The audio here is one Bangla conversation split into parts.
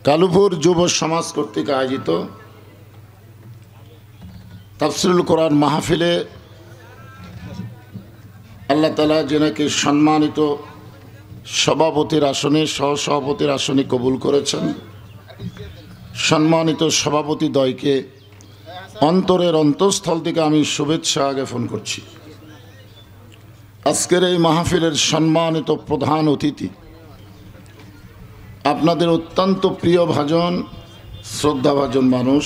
কালুপুর যুব সমাজ কর্তৃক আয়োজিত তাফসিরুল কোরআন মাহফিলে আল্লাহ তাআলা যেনাকে সম্মানিত সভাপতির আসনে সহসভাপতির আসনে কবুল করেছেন, সম্মানিত সভাপতি দ্বয়কে অন্তরের অন্তঃস্থল থেকে আমি শুভেচ্ছা জ্ঞাপন করছি। আজকের এই মাহফিলের সম্মানিত প্রধান অতিথি আপনাদের অত্যন্ত প্রিয়ভাজন শ্রদ্ধাভাজন মানুষ,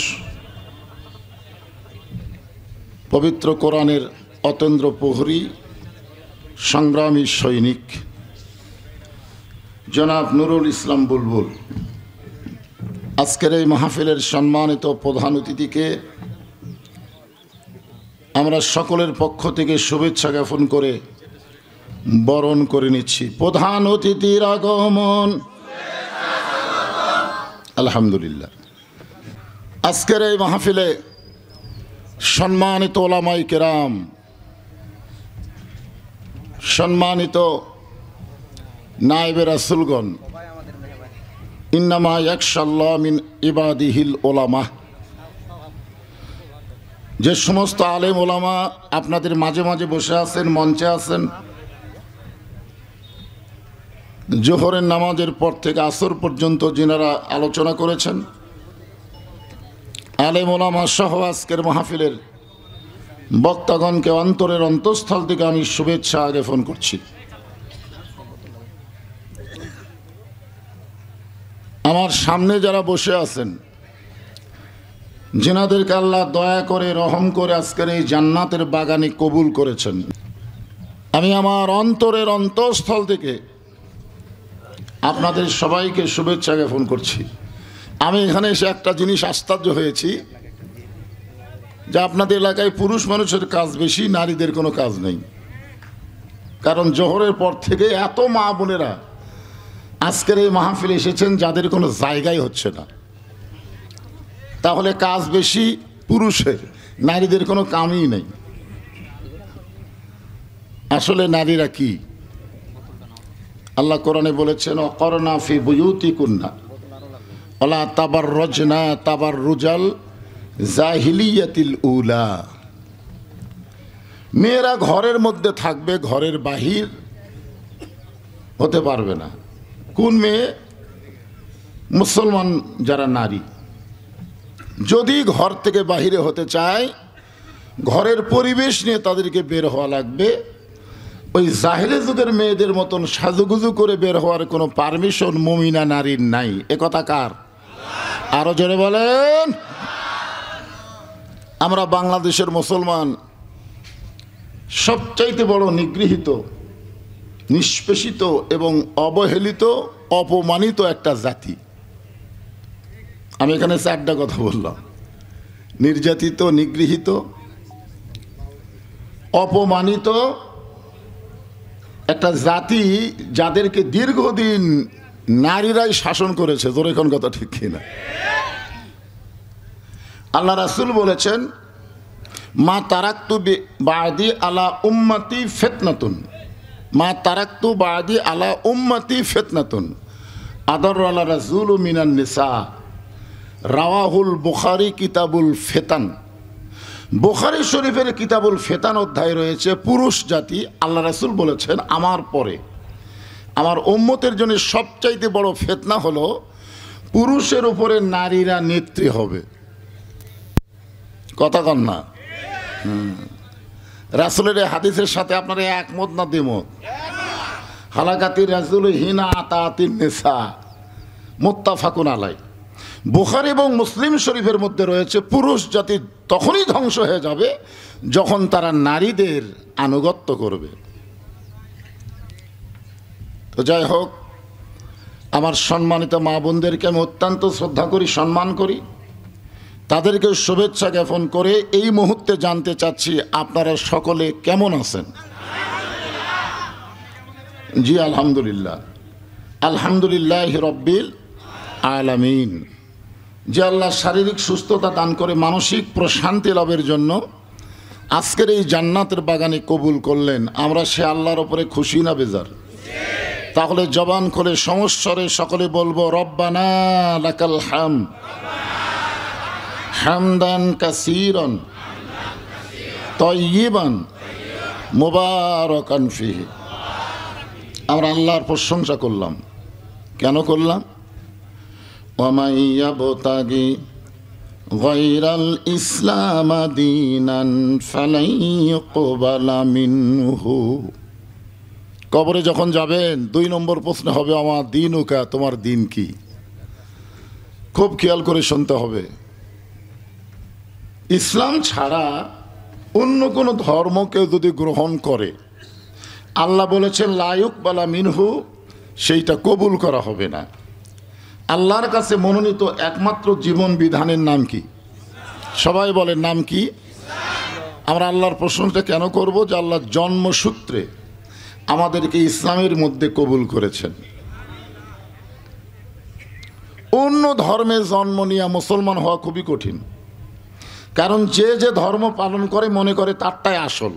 পবিত্র কোরআনের অতন্দ্র প্রহরী সংগ্রামী সৈনিক জনাব নুরুল ইসলাম বুলবুল। আজকের এই মাহফিলের সম্মানিত প্রধান অতিথিকে আমরা সকলের পক্ষ থেকে শুভেচ্ছা জ্ঞাপন করে বরণ করে নিচ্ছি। প্রধান অতিথির আগমন, আলহামদুলিল্লাহ। আজকের এই মাহফিলে সম্মানিত ওলামায়ে কেরাম, সম্মানিত নায়েবে রাসূলগণ, ইন্নামা ইয়াখশাল্লাহ মিন ইবাদিহিল উলামা, যে সমস্ত আলেম ওলামা আপনাদের মাঝে মাঝে বসে আছেন, মঞ্চে আছেন, জোহরের নামাজের পর থেকে আসর পর্যন্ত যিনারা আলোচনা করেছেন, আলেম ওলামা সহ আজকের মাহফিলের বক্তাগণকে অন্তরের অন্তঃস্থল থেকে আমি শুভেচ্ছা জ্ঞাপন করছি। আমার সামনে যারা বসে আছেন, যিনাদেরকে আল্লাহ দয়া করে রহম করে আজকের এই জান্নাতের বাগানে কবুল করেছেন, আমি আমার অন্তরের অন্তঃস্থল থেকে আপনাদের সবাইকে শুভেচ্ছা জ্ঞাপন করছি। আমি এখানে এসে একটা জিনিস আশ্চর্য হয়েছি যে আপনাদের এলাকায় পুরুষ মানুষের কাজ বেশি, নারীদের কোনো কাজ নেই। কারণ জোহরের পর থেকে এত মা বোনেরা আজকের এই মাহফিলে এসেছেন যাদের কোনো জায়গাই হচ্ছে না। তাহলে কাজ বেশি পুরুষের, নারীদের কোনো কামই নেই। আসলে নারীরা কি? আল্লাহ কোরআনে বলেছেন, অকরনা ফি বুয়ুতিকুন্না ওয়ালা তাবাররুজনা তাবাররুজাল জাহিলিয়াতিল উলা। মেয়েরা ঘরের মধ্যে থাকবে, ঘরের বাহির হতে পারবে না। কোন মেয়ে? মুসলমান যারা নারী যদি ঘর থেকে বাহিরে হতে চায়, ঘরের পরিবেশ নিয়ে তাদেরকে বের হওয়া লাগবে। ওই জাহেলি যুগের মেয়েদের মতন সাজুগুজু করে বের হওয়ার কোনো পারমিশন মুমিনা নারীর নাই। এ কথা কার? আরো জোরে বলেন। আমরা বাংলাদেশের মুসলমান সবচাইতে বড় নিগৃহীত, নিষ্পেষিত এবং অবহেলিত, অপমানিত একটা জাতি। আমি এখানে চারটা কথা বললাম: নির্যাতিত, নিগৃহীত, অপমানিত একটা জাতি, যাদেরকে দীর্ঘদিন নারীরাই শাসন করেছে। তোর এখন কথা ঠিক কিনা? আল্লাহ রাসূল বলেছেন, মা তারাকতু বাদি আলা উম্মতি ফিতনাতুন, মা তারাকতু বাদি আলা উম্মতি ফিতনাতুন আদর আলা রাসূল মিনান নিসা। রাওয়াহুল বুখারী কিতাবুল ফিতান। বুখারী শরীফের কিতাবুল ফিতান অধ্যায় রয়েছে পুরুষ জাতি। আল্লাহ রাসূল বলেছেন, আমার পরে আমার উম্মতের জন্য সবচাইতে বড় ফিতনা হলো পুরুষের উপরে নারীরা নেত্রী হবে। কথা কন না? রাসূলের এই হাদিসের সাথে আপনারা একমত না দ্বিমত? হালাকাতির রাসূল হিনা আতাতিন নিসা, মুত্তাফাকুন আলাইহি। বুখারী এবং মুসলিম শরীফের মধ্যে রয়েছে, পুরুষ জাতি তখনই ধ্বংস হয়ে যাবে যখন তারা নারীদের আনুগত্য করবে। তো যাই হোক, আমার সম্মানিত মা বোনদেরকে আমি অত্যন্ত শ্রদ্ধা করি, সম্মান করি। তাদেরকে শুভেচ্ছা জ্ঞাপন করে এই মুহূর্তে জানতে চাচ্ছি আপনারা সকলে কেমন আছেন? জি আলহামদুলিল্লাহ, আলহামদুলিল্লাহ রব্বিল আলামিন। যে আল্লাহ শারীরিক সুস্থতা দান করে মানসিক প্রশান্তি লাভের জন্য আজকের এই জান্নাতের বাগানে কবুল করলেন, আমরা সে আল্লাহর উপরে খুশি না বেজার? তাহলে জবান খুলে সমস্বরে সকলে বলবো রব্বানা লাকাল হামদ হামদান কাসীরান তাইয়িবান মুবারাকান ফিহি। আমরা আল্লাহর প্রশংসা করলাম। কেন করলাম? ওয়া ইয়াবতাগি গায়রাল ইসলাম দীনান ফালাই ইউকবালা মিনহু। কবরে যখন যাবেন 2 নম্বর প্রশ্ন হবে আমার দীনুকা, তোমার দিন কি? খুব খেয়াল করে শুনতে হবে। ইসলাম ছাড়া অন্য কোনো ধর্ম কেউ যদি গ্রহণ করে, আল্লাহ বলেছেন লা ইউকবালা মিনহু, সেইটা কবুল করা হবে না। আল্লাহর কাছে মনোনীত একমাত্র জীবন বিধানের নাম কি? সবাই বলেন নাম কি? আমরা আল্লাহর প্রশংসা কেন করব? যে আল্লাহ জন্মসূত্রে আমাদেরকে ইসলামের মধ্যে কবুল করেছেন। অন্য ধর্মে জন্ম নিয়ে মুসলমান হওয়া খুবই কঠিন। কারণ যে যে ধর্ম পালন করে মনে করে তারটাই আসল।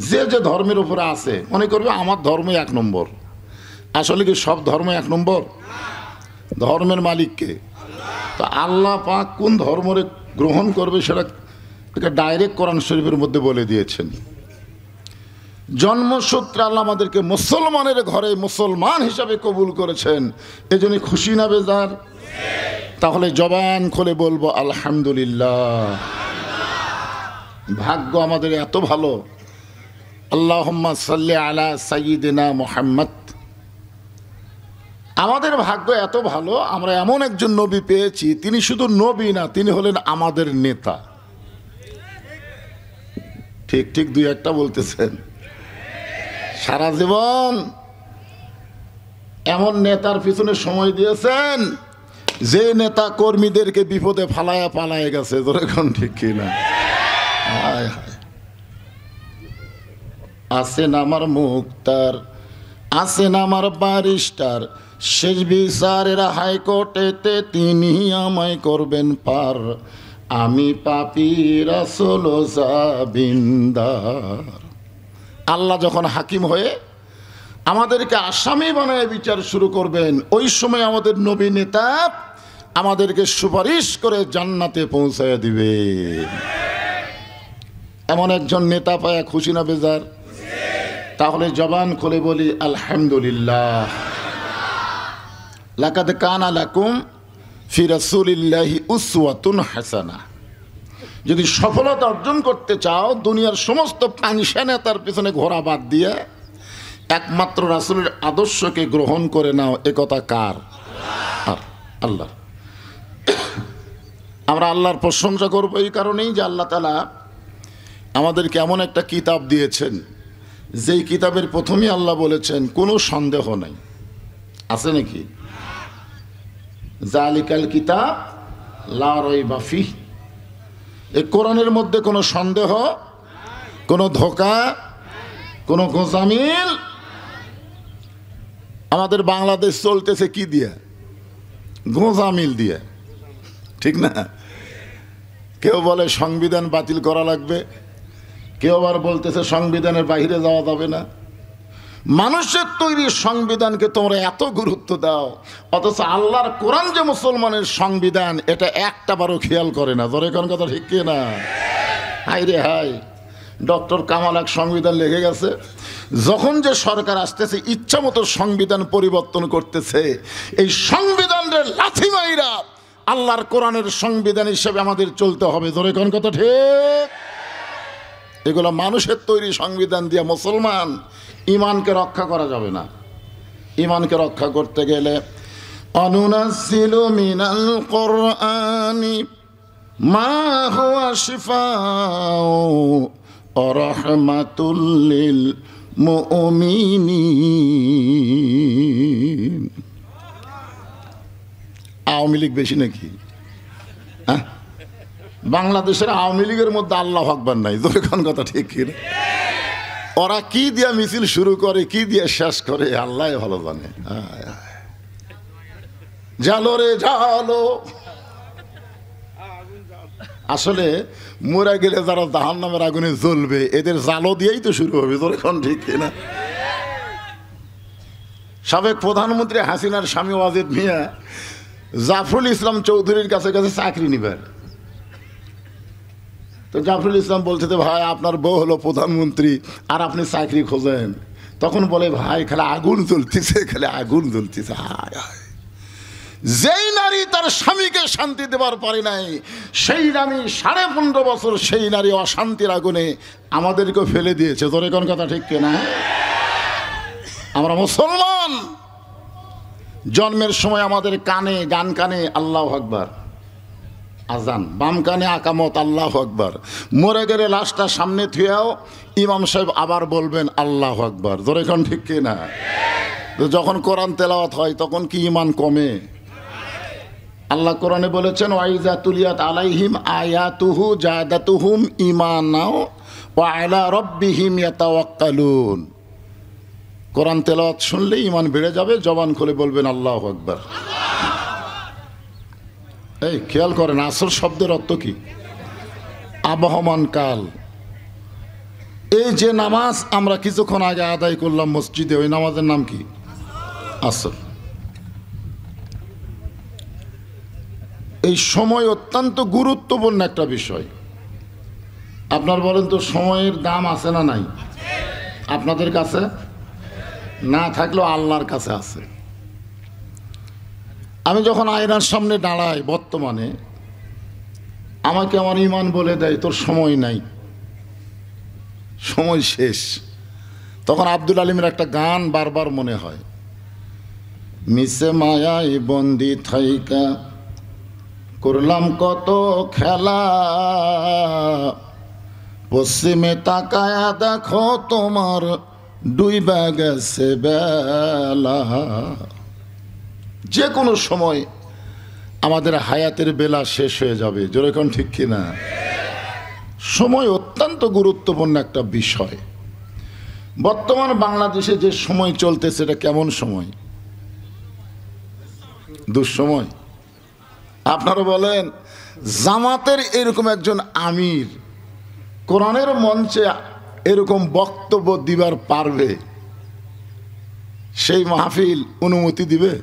যে যে ধর্মের উপরে আছে মনে করবে আমার ধর্মই 1 নম্বর। আসলে কি সব ধর্ম 1 নম্বর? ধর্মের মালিককে তো আল্লাহ পাক কোন ধর্মরে গ্রহণ করবে সেটা ডাইরেক্ট কোরআন শরীফের মধ্যে বলে দিয়েছেন। জন্মসূত্রে আল্লাহ আমাদেরকে মুসলমানের ঘরে মুসলমান হিসাবে কবুল করেছেন। এজন্য খুশি না বেজার? তাহলে জবান খুলে বলবো আলহামদুলিল্লাহ। ভাগ্য আমাদের এত ভালো। আল্লাহুম্মা সাল্লি আলা সাইয়্যিদিনা মুহাম্মদ। আমাদের ভাগ্য এত ভালো, আমরা এমন একজন নবী পেয়েছি, তিনি শুধু নবী না, তিনি হলেন আমাদের নেতা। ঠিক ঠিক 2-1টা বলতেছেন। সারা জীবন এমন নেতার পিছনে সময় দিয়েছেন যে নেতা কর্মীদেরকে বিপদে ফালায়া পালায় গেছে। যখন ঠিক কিনা? আছেন আমার মুক্তার, আছেন আমার ব্যারিস্টার, শেষ বিচারের হাইকোর্টেতে তিনি আমায় করবেন পার। আমি পাপী রাসূল জাবিন্দার। আল্লাহ যখন হাকিম হয়ে আমাদেরকে আসামি বানায় বিচার শুরু করবেন, ওই সময় আমাদের নবী নেতা আমাদেরকে সুপারিশ করে জান্নাতে পৌঁছায় দিবে। এমন একজন নেতা পায়া খুশি না বেজার? তাহলে জবান খুলে বলি আলহামদুলিল্লাহ। লাকাদ কানা লাকুম ফি রাসূলিল্লাহি উসওয়াতুন হাসানাহ। যদি সফলতা অর্জন করতে চাও, দুনিয়ার সমস্ত পাংশা নেতার পিছনে ঘোরা বাদ দিয়ে একমাত্র রাসূলের আদর্শকে গ্রহণ করে নাও। একথা কার? আল্লাহ। আমরা আল্লাহর প্রশংসা করবো এই কারণেই যে আল্লাহ তাআলা আমাদেরকে এমন একটা কিতাব দিয়েছেন, যেই কিতাবের প্রথমেই আল্লাহ বলেছেন কোনো সন্দেহ নাই। আছে নাকি? জালিকাল কিতাব লা রাইবা ফিহ। এই কোরআনের মধ্যে কোনো সন্দেহ, কোনো ধোঁকা, কোনো গোঁজামিল। আমাদের বাংলাদেশ চলতেছে কি দিয়ে? গোঁজামিল দিয়ে, ঠিক না? কেউ বলে সংবিধান বাতিল করা লাগবে, কেউ আবার বলতেছে সংবিধানের বাইরে যাওয়া যাবে না। মানুষের তৈরি সংবিধানকে তোমরা এত গুরুত্ব দাও, অথচ আল্লাহর কোরআন যে মুসলমানের সংবিধান, এটা একটা বারও খেয়াল করে না। ধরে কোন কথা ঠিক না? হাই রে হাই, ডক্টর কামাল এক সংবিধান লিখে গেছে। যখন যে সরকার আসতেছে ইচ্ছা মতো সংবিধান পরিবর্তন করতেছে, এই সংবিধানের লাথি মাইরা আল্লাহর কোরআনের সংবিধান হিসেবে আমাদের চলতে হবে। ধরে কোন কথা ঠিক? এগুলো মানুষের তৈরি সংবিধান দিয়ে মুসলমান ইমানকে রক্ষা করা যাবে না। ইমানকে রক্ষা করতে গেলে অনুনাজ্জিলু মিনাল কুরআনি মা হুয়া শিফাউ ওয়া রাহমাতুল লিল মুমিনিন। আওয়ামী লীগ বেশি নাকি? হ্যাঁ, বাংলাদেশের আওয়ামী লীগের মধ্যে আল্লাহু আকবার নাই। যখন কথা ঠিক কিনা? ওরা কি দিয়া মিছিল শুরু করে, কি দিয়ে শেষ করে, আল্লাহ ভালো জানে। জালো রে জালো। আসলে মরে গেলে যারা জাহান্নামের আগুনে জ্বলবে, এদের জালো দিয়েই তো শুরু হবে। যখন ঠিক কিনা? সাবেক প্রধানমন্ত্রী হাসিনার স্বামী ওয়াজেদ মিয়া জাফরুল ইসলাম চৌধুরীর কাছে কাছে চাকরি নিবেন। তো জাফরুল ইসলাম বলছে যে ভাই আপনার বউ হলো প্রধানমন্ত্রী আর আপনি চাকরি খোঁজেন। তখন বলে ভাই খালি আগুন জ্বলতেছে, খালি আগুন জ্বলতেছে। হায় হায়, যেই নারী তার স্বামীকে শান্তি দেবার পারে নাই, সেই নারী 15.5 বছর সেই নারী অশান্তির আগুনে আমাদেরকেও ফেলে দিয়েছে। তোর কোন কথা ঠিক কিনা? আমরা মুসলমান, জন্মের সময় আমাদের কানে ডান কানে আল্লাহু আকবার আজান, বাম কানে আকামত আল্লাহু আকবার। মরে গেলে লাশটা সামনে থুয়াও ইমাম সাহেব আবার বলবেন আল্লাহু আকবার। জোরে কোন ঠিক কিনা? যখন কোরআন তেলাওয়াত হয় তখন কি ঈমান কমে? আল্লাহ কোরআনে বলেছেন ওয়াইজা তুলিয়াত আলাইহিম আয়াতুহু জাদাতুহুম ঈমানা ওয়া আলা রাব্বিহিম ইয়াতাওয়াক্কালুন। কোরআন তেলাওয়াত শুনলে ঈমান বেড়ে যাবে, জবান খুলে বলবেন আল্লাহু আকবার। এই খেয়াল করেন আসর শব্দের অর্থ কি? আবহমান কাল। এই যে নামাজ আমরা কিছুক্ষণ আগে আদায় করলাম মসজিদে, ওই নামাজের নাম কি? আসর। এই সময় অত্যন্ত গুরুত্বপূর্ণ একটা বিষয়। আপনার বলেন তো সময়ের দাম আছে না নাই? আপনাদের কাছে না থাকলেও আল্লাহর কাছে আছে। আমি যখন আয়নার সামনে দাঁড়াই বর্তমানে, আমাকে আমার ঈমান বলে দেয় তোর সময় নাই, সময় শেষ। তখন আব্দুল আলিমের একটা গান বারবার মনে হয়, মিশে মায়ায় বন্দি থাইকা করলাম কত খেলা, পশ্চিমে তাকায়া দেখো তোমার ডুইবা গেছে বেলা। যে কোনো সময় আমাদের হায়াতের বেলা শেষ হয়ে যাবে। যেরকম ঠিক কিনা? সময় অত্যন্ত গুরুত্বপূর্ণ একটা বিষয়। বর্তমান বাংলাদেশে যে সময় চলতেছে এটা কেমন সময়? দুঃসময়। আপনারা বলেন জামাতের এরকম একজন আমির কোরআনের মঞ্চে এরকম বক্তব্য দিবার পারবে? সেই মাহফিল অনুমতি দিবে?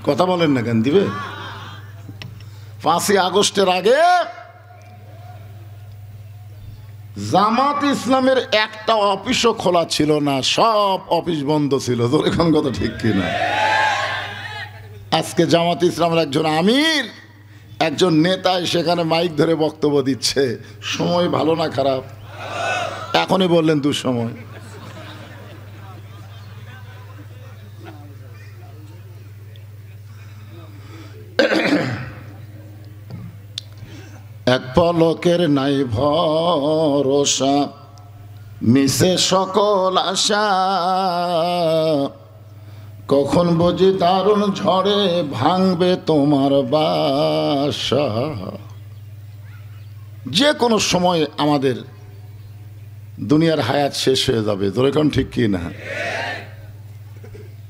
কথা বলেন না কেন, দিবে? 5ই আগস্টের আগে জামাত ইসলামের একটা অফিসও খোলা ছিল না, সব অফিস বন্ধ ছিল। এখন কথা ঠিক কিনা? আজকে জামাত ইসলামের একজন আমির, একজন নেতা সেখানে মাইক ধরে বক্তব্য দিচ্ছে। সময় ভালো না খারাপ? এখনই বললেন দুঃসময়। এক পলকের নাই ভরসা, মিশে সকল আশা, কখন বুঝি দারুণ ঝড়ে ভাঙবে তোমার বাসা। যে কোনো সময় আমাদের দুনিয়ার হায়াত শেষ হয়ে যাবে। যেরকম ঠিক কি না?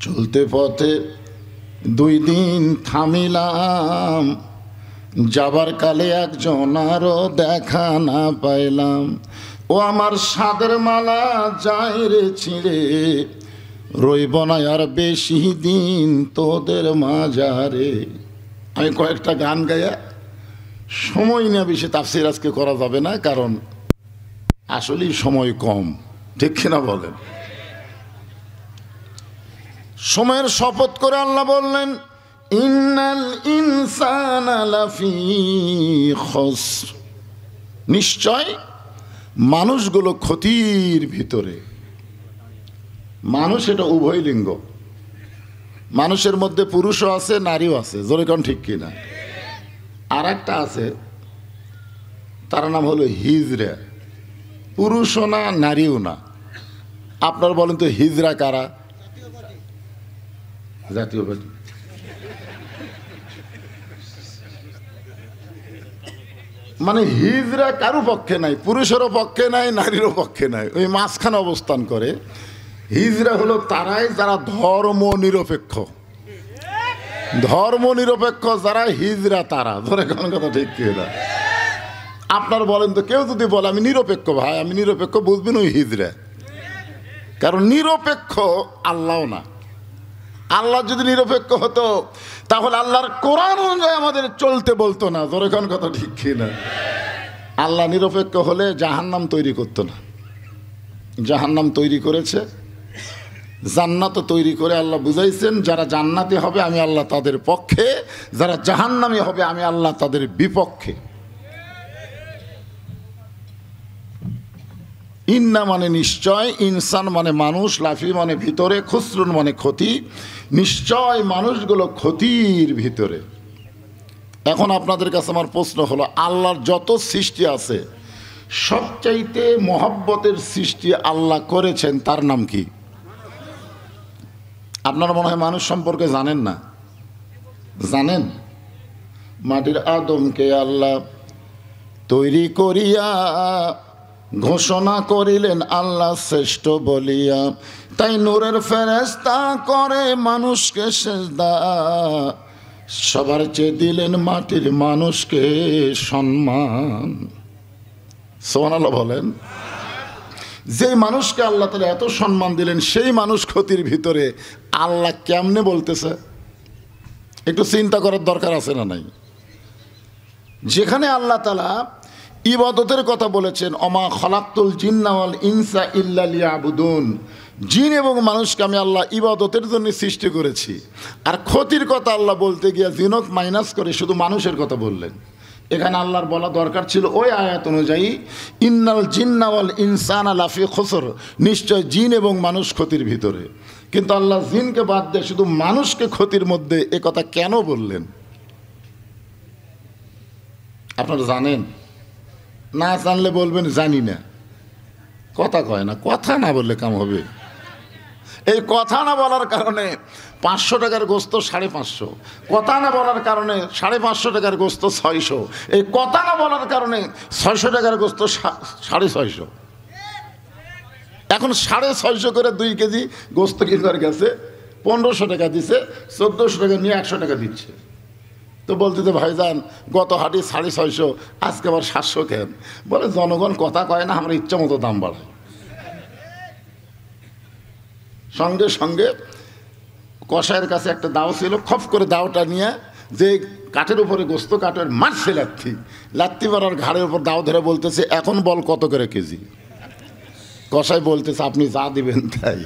চলতে পথে 2 দিন থামিলাম, যাবার কালে একজন আরো দেখা না পাইলাম। ও আমার সাদের মালা যায় রে ছিঁড়ে, রইব না আর বেশি দিন তোদের মাঝারে। আমি কয়েকটা গান গাইয়া সময় নিয়ে বেশি তাফসীর আজকে করা যাবে না, কারণ আসলেই সময় কম। ঠিক কিনা বলেন? সময়ের শপথ করে আল্লাহ বললেন ইন্নাল ইনসানা লাফি খুসর, নিশ্চয় মানুষগুলো ক্ষতির ভিতরে। মানুষ এটা উভয় লিঙ্গ, মানুষের মধ্যে পুরুষও আছে নারীও আছে। যেরকম ঠিক কিনা? আর একটা আছে, তার নাম হলো হিজড়া, পুরুষও না নারীও না। আপনার বলেন তো হিজড়া কারা? জাতীয় পার্টি। মানে হিজড়া কারো পক্ষে নাই, পুরুষেরও পক্ষে নাই, নারীরও পক্ষে নাই, ওই মাঝখানে অবস্থান করে। হিজড়া হলো তারাই যারা ধর্ম নিরপেক্ষ, ধর্ম নিরপেক্ষ যারা হিজড়া তারা। ধরে কোন কথা ঠিক কি না? আপনার বলেন তো কেউ যদি বলে আমি নিরপেক্ষ, ভাই আমি নিরপেক্ষ, বুঝবেন ওই হিজড়া। কারণ নিরপেক্ষ আল্লাহ না, আল্লাহ যদি নিরপেক্ষ হতো তাহলে আল্লাহর কোরআন অনুযায়ী আমাদের চলতে বলতো না। যখন কথা ঠিক কি না? আল্লাহ নিরপেক্ষ হলে জাহান্নাম তৈরি করতো না। জাহান্নাম তৈরি করেছে, জান্নাত তৈরি করে আল্লাহ বুঝাইছেন যারা জান্নাতি হবে আমি আল্লাহ তাদের পক্ষে, যারা জাহান্নামী হবে আমি আল্লাহ তাদের বিপক্ষে। ইন্না মানে নিশ্চয়, ইনসান মানে মানুষ, লাফি মানে ভিতরে, খুসরুন মানে ক্ষতি। নিশ্চয় মানুষগুলো ক্ষতির ভিতরে। এখন আপনাদের কাছে আমার প্রশ্ন হলো, আল্লাহর যত সৃষ্টি আছে সবচাইতে মহব্বতের সৃষ্টি আল্লাহ করেছেন তার নাম কি? আপনারা মনে হয় মানুষ সম্পর্কে জানেন না। জানেন? মাটির আদমকে আল্লাহ তৈরি করিয়া ঘোষণা করিলেন আল্লাহ শ্রেষ্ঠ বলিয়া, তাই নূরের ফেরেশতা করে মানুষকে সেজদা, সবার চেয়ে দিলেন মাটির মানুষকে সম্মান। সুবহানাল্লাহ বলেন। যে মানুষকে আল্লাহ তাআলা এত সম্মান দিলেন সেই মানুষ ক্ষতির ভিতরে, আল্লাহ কেমনে বলতেছে? একটু চিন্তা করার দরকার আছে না নাই? যেখানে আল্লাহ তাআলা ইবাদতের কথা বলেছেন, অমা খলাকতুল জিন্না ওয়াল ইনসা ইল্লা লিয়াবুদুন, জিন এবং মানুষকে আমি আল্লাহ ইবাদতের জন্য সৃষ্টি করেছি। আর ক্ষতির কথা আল্লাহ বলতে গিয়ে জিনক মাইনাস করে শুধু মানুষের কথা বললেন। এখানে আল্লাহর বলা দরকার ছিল ওই আয়াত অনুযায়ী, ইন্নাল জিন্না ওয়াল ইনসানা লাফি খুসর, নিশ্চয় জিন এবং মানুষ ক্ষতির ভিতরে। কিন্তু আল্লাহ জিনকে বাদ দিয়ে শুধু মানুষকে ক্ষতির মধ্যে এ কথা কেন বললেন? আপনারা জানেন? না জানলে বলবেন জানি না। কথা কয় না, কথা না বললে কাম হবে। এই কথা না বলার কারণে 500 টাকার গোস্ত 550, কথা না বলার কারণে 550 টাকার গোস্ত 600, এই কথা না বলার কারণে 600 টাকার গোস্ত 650। এখন 650 করে 2 কেজি গোস্ত কিনবার গেছে, 1500 টাকা দিছে, 1400 টাকা নিয়ে 100 টাকা দিচ্ছে। তো বলতে তো ভাইজান গত হাটে 650, আজকে আবার 700 কেন? বলে জনগণ কথা কয় না, আমরা ইচ্ছা মতো দাম বাড়াই। সঙ্গে সঙ্গে কষায়ের কাছে একটা দাও ছিল, খপ করে দাওটা নিয়ে যে কাঠের উপরে গোস্ত কাঠের মারছে লাত্তি মারার ঘাড়ের উপর দাও ধরে বলতেছে, এখন বল কত করে কেজি? কষাই বলতেছে আপনি যা দিবেন তাই।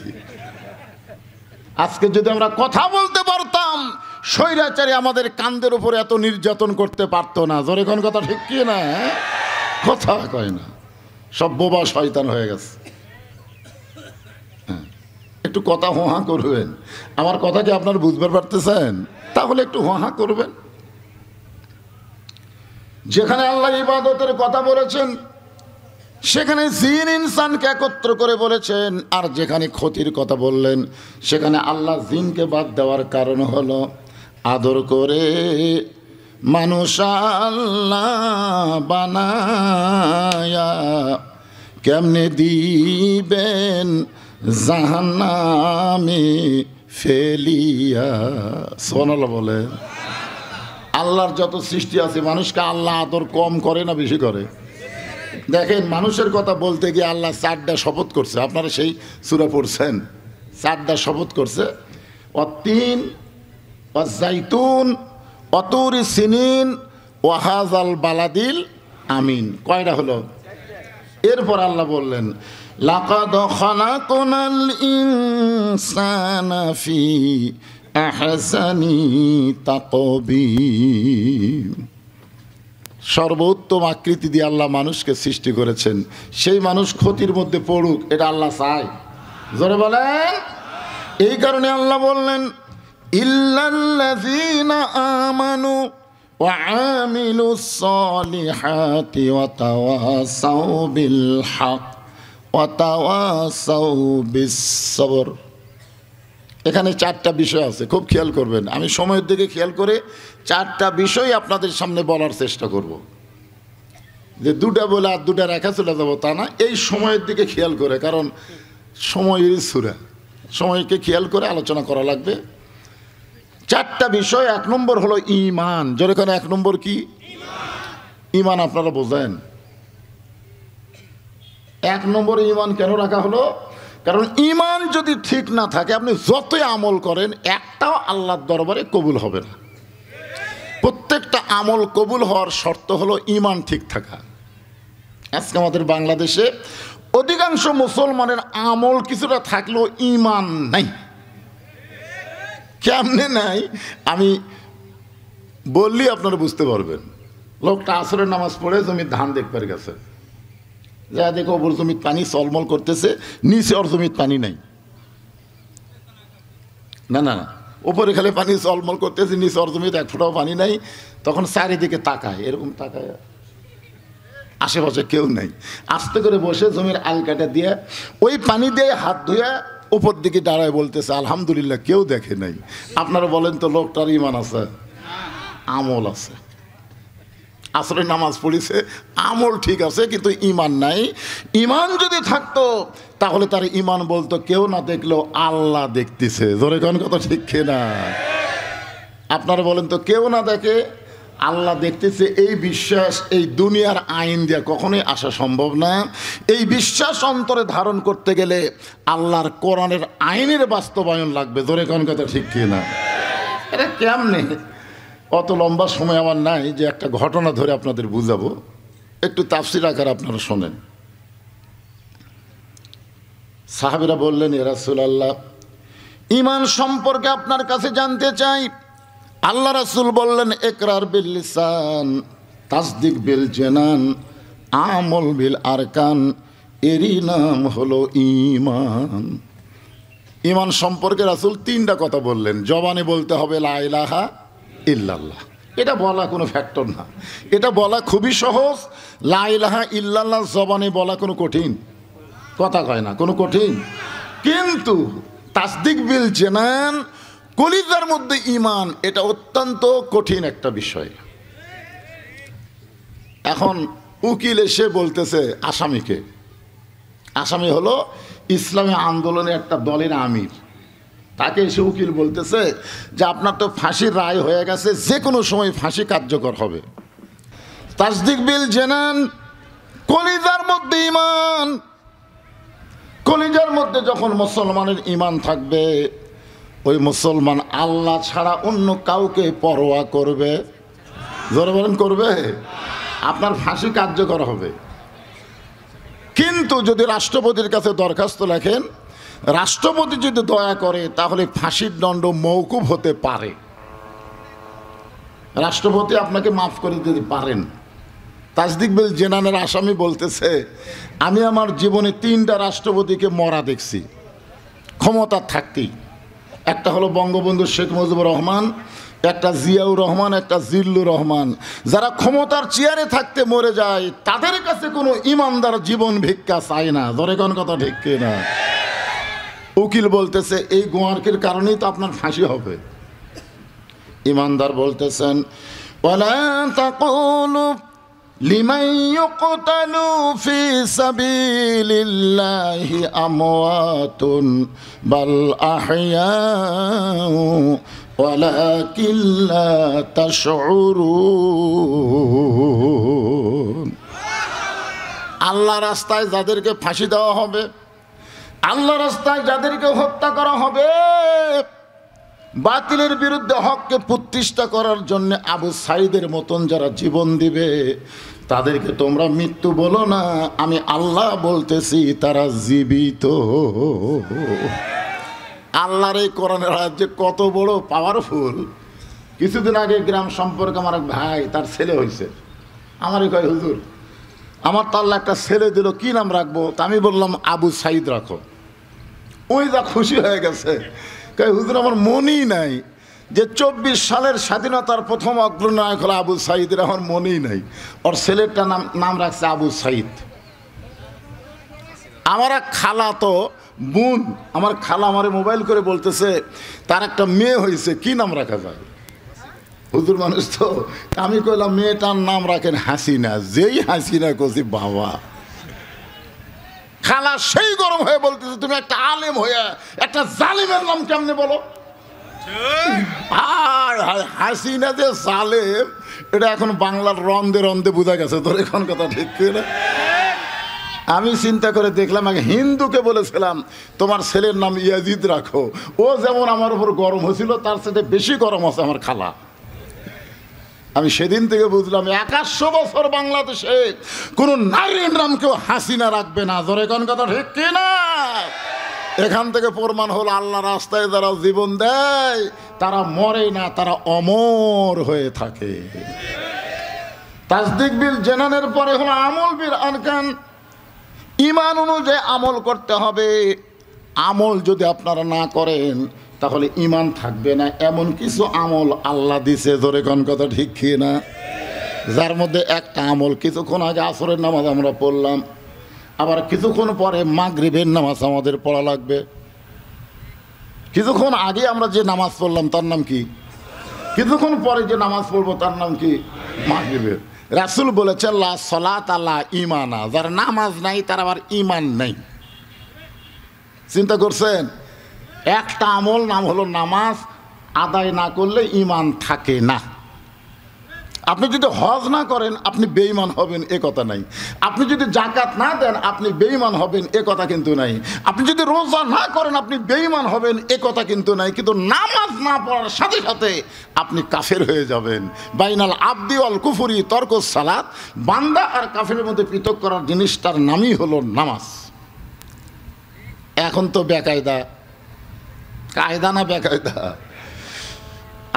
আজকে যদি আমরা কথা বলতে পারতাম, স্বৈরাচারী আমাদের কান্দের উপরে এত নির্যাতন করতে পারতো না। জোরে কোন কথা ঠিক কি না? কথা কয় না, সব বোবা শয়তান হয়ে গেছে। একটু কথা হোহা করবেন। আমার কথা কি আপনারা বুঝতে পারতেছেন? তাহলে একটু হোহা করবেন। যেখানে আল্লাহ ইবাদতের কথা বলেছেন সেখানে জিন ইনসানকে একত্র করে বলেছেন, আর যেখানে ক্ষতির কথা বললেন সেখানে আল্লাহ জিনকে বাদ দেওয়ার কারণ হলো আদর করে মানুষ আল্লাহ বানায়া কেমনে দিবেন জাহান্নামে ফেলিয়া। সুবহানাল্লাহ বলে। আল্লাহর যত সৃষ্টি আছে মানুষকে আল্লাহ আদর কম করে না বেশি করে? দেখেন, মানুষের কথা বলতে গিয়ে আল্লাহ 4টা শপথ করছে। আপনারা সেই সূরা পড়ছেন, 4টা শপথ করছে। অতীন, অজাইতুন, অতুর সিনিন, ওয়াহাজাল বালাদিল আমিন। কয়টা হলো? এরপর আল্লাহ বললেন লাকাদ খালাকনাল ইনসানা ফি আহসানি তাকবীম। সর্বোত্তম আকৃতি দিয়ে আল্লাহ মানুষকে সৃষ্টি করেছেন। সেই মানুষ ক্ষতির মধ্যে পড়ুক, এটা আল্লাহ চায়? জোরে বলেন। এই কারণে আল্লাহ বললেন ইল্লাল্লাযীনা আমানু ওয়া আমিলুস সলিহাতি ওয়া তাওয়াসাউ বিল হক ওয়া তাওয়াসাউ বিস সবর। এখানে 4টা বিষয় আছে, খুব খেয়াল করবেন। আমি সময়ের দিকে খেয়াল করে 4টা বিষয় আপনাদের সামনে বলার চেষ্টা করব। যে 2টা বলে আর 2টা রেখা চলে যাবো তা না, এই সময়ের দিকে খেয়াল করে, কারণ সময়ের সূরা, সময়কে খেয়াল করে আলোচনা করা লাগবে। 4টা বিষয়। 1 নম্বর হলো ঈমান। যেখানে 1 নম্বর কি? ঈমান। আপনারা বোঝেন 1 নম্বরে ঈমান কেন রাখা হলো? কারণ ঈমান যদি ঠিক না থাকে আপনি যতই আমল করেন একটাও আল্লাহর দরবারে কবুল হবে না। প্রত্যেকটা আমল কবুল হওয়ার শর্ত হলো ঈমান ঠিক থাকা। আজকে আমাদের বাংলাদেশে অধিকাংশ মুসলমানের আমল কিছুটা থাকলেও ঈমান নাই। কেমনে নাই আমি বললি আপনারা বুঝতে পারবেন। লোকটা আসরের নামাজ পড়ে জমির ধান দেখবার গেছে, যা দেখো ওপর জমির পানি চলমল করতেছে, নিচে ওর জমির পানি নাই। না না না, ওপরে খালি পানি চলমল করতেছে, নিচে ওর জমিতে এক ফোঁটাও পানি নাই। তখন চারিদিকে তাকায়, এরকম তাকায়, আশেপাশে কেউ নাই। আস্তে করে বসে জমির আলকাটা দিয়ে ওই পানি দিয়ে হাত ধুয়ে উপর দিকে দাঁড়ায় বলতেছে আলহামদুলিল্লাহ, কেউ দেখে নাই। আপনারা বলেন তো লোকটার ঈমান আছে? আমল আছে। আসরের নামাজ পড়িছে, আমল ঠিক আছে, কিন্তু ঈমান নাই। ঈমান যদি থাকতো তাহলে তার ঈমান বলতো কেউ না দেখলেও আল্লাহ দেখতেছে। জোরে কোন কথা ঠিক না? আপনারা বলেন তো, কেউ না দেখে আল্লাহ দেখতেছে, এই বিশ্বাস এই দুনিয়ার আইন দিয়ে কখনোই আসা সম্ভব না। এই বিশ্বাস অন্তরে ধারণ করতে গেলে আল্লাহর কোরআনের আইনের বাস্তবায়ন লাগবে। জোরে কোন কথা ঠিক না? এটা কেমনে? অত লম্বা সময় আমার নাই যে একটা ঘটনা ধরে আপনাদের বুঝাবো, একটু তাফসীর আকারে আপনারা শোনেন। সাহাবীরা বললেন, ইয়া রাসূলুল্লাহ, ঈমান সম্পর্কে আপনার কাছে জানতে চাই। আল্লাহ রাসূল বললেন, ইকরার বিল লিসান, তাসদিক বিল জানান, আমল বিল আরকান, এরই নাম হলো ঈমান। ঈমান সম্পর্কে রাসূল তিনটা কথা বললেন। জবানে বলতে হবে লা ইলাহা ইল্লাল্লাহ, এটা বলা কোনো ফ্যাক্টর না, এটা বলা খুবই সহজ। লা ইলাহা ইল্লাল্লাহ জবানে বলা কোনো কঠিন কথা কয় না, কোনো কঠিন। কিন্তু তাসদিক বিল জানান, কলিজার মধ্যে ঈমান, এটা অত্যন্ত কঠিন একটা বিষয়। এখন উকিল এসে বলতেছে আসামিকে, আসামি হলো ইসলামী আন্দোলনে একটা দলের আমির, তাকে এসে উকিল বলতেছে যে আপনার তো ফাঁসির রায় হয়ে গেছে, যে কোনো সময় ফাঁসি কার্যকর হবে। তাসদিক বিল জানান, কলিজার মধ্যে ঈমান। কলিজার মধ্যে যখন মুসলমানের ঈমান থাকবে, ওই মুসলমান আল্লাহ ছাড়া অন্য কাউকে পরোয়া করবে? জোরে বলেন, করবে? আপনার ফাঁসি কার্যকর হবে। কিন্তু যদি রাষ্ট্রপতির কাছে দরখাস্ত লেখেন, রাষ্ট্রপতি যদি দয়া করে তাহলে ফাঁসির দণ্ড মওকুফ হতে পারে। রাষ্ট্রপতি আপনাকে মাফ করে দিতে পারেন। তাসদিক বিল জানানের আসামি বলতেছে, আমি আমার জীবনে তিনটা রাষ্ট্রপতিকে মরা দেখছি ক্ষমতা থাকতেই। একটা হলো বঙ্গবন্ধু শেখ মুজিবুর রহমান, একটা জিয়াউর রহমান, একটা জিল্লুর রহমান। যারা ক্ষমতার চেয়ারে থাকতে মরে যায় তাদের কাছে কোনো ইমানদার জীবন ভিক্ষা চায় না। ধরে কোন কথা ঠিক না? উকিল বলতেছে এই গোয়ার্কের কারণেই তো আপনার ফাঁসি হবে। ইমানদার বলতেছেন, ওয়ালা তাকুলু লিমান ইউকতালু ফি সাবিলিল্লাহি আমওয়াতুন বাল আহইয়াউ ওয়ালাকিন লা তাশউরুন। আল্লাহ রাস্তায় যাদেরকে ফাঁসি দেওয়া হবে, আল্লাহ রাস্তায় যাদেরকে হত্যা করা হবে, বাতিলের বিরুদ্ধে হককে প্রতিষ্ঠা করার জন্য আবু সাইদের মতন যারা জীবন দিবে তাদেরকে তোমরা মৃত্যু বলো না, আমি আল্লাহ বলতেছি তারা জীবিত। আল্লাহর এই কোরআনের আয়াত যে কত বড় পাওয়ারফুল। কিছুদিন আগে গ্রাম সম্পর্কে আমার এক ভাই, তার ছেলে হয়েছে, আমারই কয় হুজুর আমার তো আল্লাহ একটা ছেলে দিল, কি নাম রাখবো? তা আমি বললাম আবু সাইদ রাখো। ওই যা খুশি হয়ে গেছে, কয় হুজুর আমার মনেই নাই যে 24 সালের স্বাধীনতার প্রথম অগ্রনায়ক হলো আবু সাইদের, আমার মনেই নাই। ওর ছেলেরটা নাম রাখছে আবু সাইদ। আমার এক খালা তো বোন, আমার খালা আমারে মোবাইল করে বলতেছে তার একটা মেয়ে হয়েছে, কি নাম রাখা যায়? হুজুর মানুষ তো, আমি কইলাম মেয়েটার নাম রাখেন হাসিনা। যেই হাসিনা কছি বাবা, খালা সেই গরম হয়ে বলতেছে তুমি একটা আলেম হয়ে একটা জালিমের নাম কেমনে বলো? আর হাসিনা যে জালেম এটা এখন বাংলার রন্দে রন্দে বোঝা গেছে। তোর এখন কথা ঠিক না? আমি চিন্তা করে দেখলাম, আগে হিন্দুকে বলেছিলাম তোমার ছেলের নাম ইয়াজিদ রাখো, ও যেমন আমার উপর গরম হয়েছিল তার সাথে বেশি গরম আছে আমার খালা। আমি সেদিন থেকে বুঝলাম 100 বছর বাংলাদেশে কোন নারীর নাম কেউ হাসিনা রাখবে না। জোরে কোন কথা ঠিক কিনা? এখান থেকে প্রমাণ হলো আল্লাহ রাস্তায় যারা জীবন দেয় তারা মরে না, তারা অমর হয়ে থাকে। তাসদিক বিল জানানের পরে হলো আমল বিল আরকান। ঈমান অনুযায়ী আমল করতে হবে। আমল যদি আপনারা না করেন তাহলে ঈমান থাকবে না। এমন কিছু আমল আল্লাহ দিছে, ধরে কোন কথা ঠিক কি না, যার মধ্যে একটা আমল কিছুক্ষণ আগে আসরের নামাজ আমরা পড়লাম, আবার কিছুক্ষণ পরে মাগরিবের নামাজ আমাদের পড়া লাগবে। কিছুক্ষণ আগে আমরা যে নামাজ পড়লাম তার নাম কি? কিছুক্ষণ পরে যে নামাজ পড়বো তার নাম কি? মাগরিবের। রাসূল বলেছেন লা সালাত আলা ঈমানা, যার নামাজ নাই তার আবার ঈমান নাই। চিন্তা করছেন? একটা আমল নাম হলো নামাজ, আদায় না করলে ঈমান থাকে না। আপনি যদি হজ না করেন আপনি বেঈমান হবেন এ কথা নাই। আপনি যদি যাকাত না দেন আপনি বেঈমান হবেন এ কথা কিন্তু নাই। আপনি যদি রোজা না করেন আপনি বেঈমান হবেন এ কথা কিন্তু নাই। কিন্তু নামাজ না পড়ার সাথে সাথে আপনি কাফের হয়ে যাবেন। বাইনাল আবদি ওয়াল কুফরি তরকুস সালাত, বান্দা আর কাফেরের মধ্যে পৃথক করার জিনিসটার নামই হলো নামাজ। এখন তো বেকায়দা, কায়দা না বেকায়দা।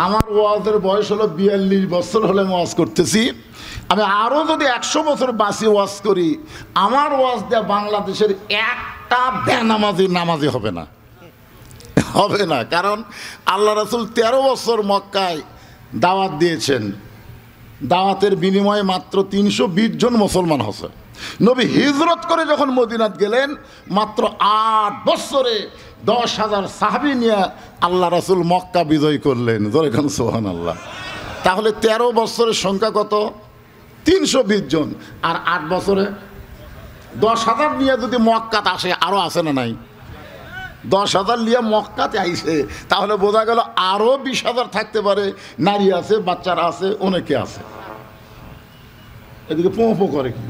আমার ওয়াজের বয়স হলো 42 বছর হলে আমি ওয়াজ করতেছি। আমি আরও যদি 100 বছর বাঁচি ওয়াজ করি, আমার ওয়াজ দেওয়া বাংলাদেশের একটা নামাজি হবে না, হবে না। কারণ আল্লাহ রাসূল 13 বছর মক্কায় দাওয়াত দিয়েছেন। দাওয়াতের বিনিময়ে মাত্র 320 জন মুসলমান হয়েছে। নবী হিজরত করে যখন মদিনাত গেলেন মাত্র 8 বছরে 10,000 সাহাবী নিয়ে আল্লাহ রাসূল মক্কা বিজয় করলেন। জোরে বলেন সুবহানাল্লাহ। তাহলে 13 বছরের সংখ্যা কত? 320 জন। আর 8 বছরে 10,000 নিয়ে যদি মক্কাতে আসে, আরও আছে না নাই? 10,000 নিয়ে মক্কাতে আইছে, তাহলে বোঝা গেল আরও 20,000 থাকতে পারে। নারী আছে, বাচ্চারা আছে, অনেকে আছে। এদিকে পোঁ পোঁ করে কি?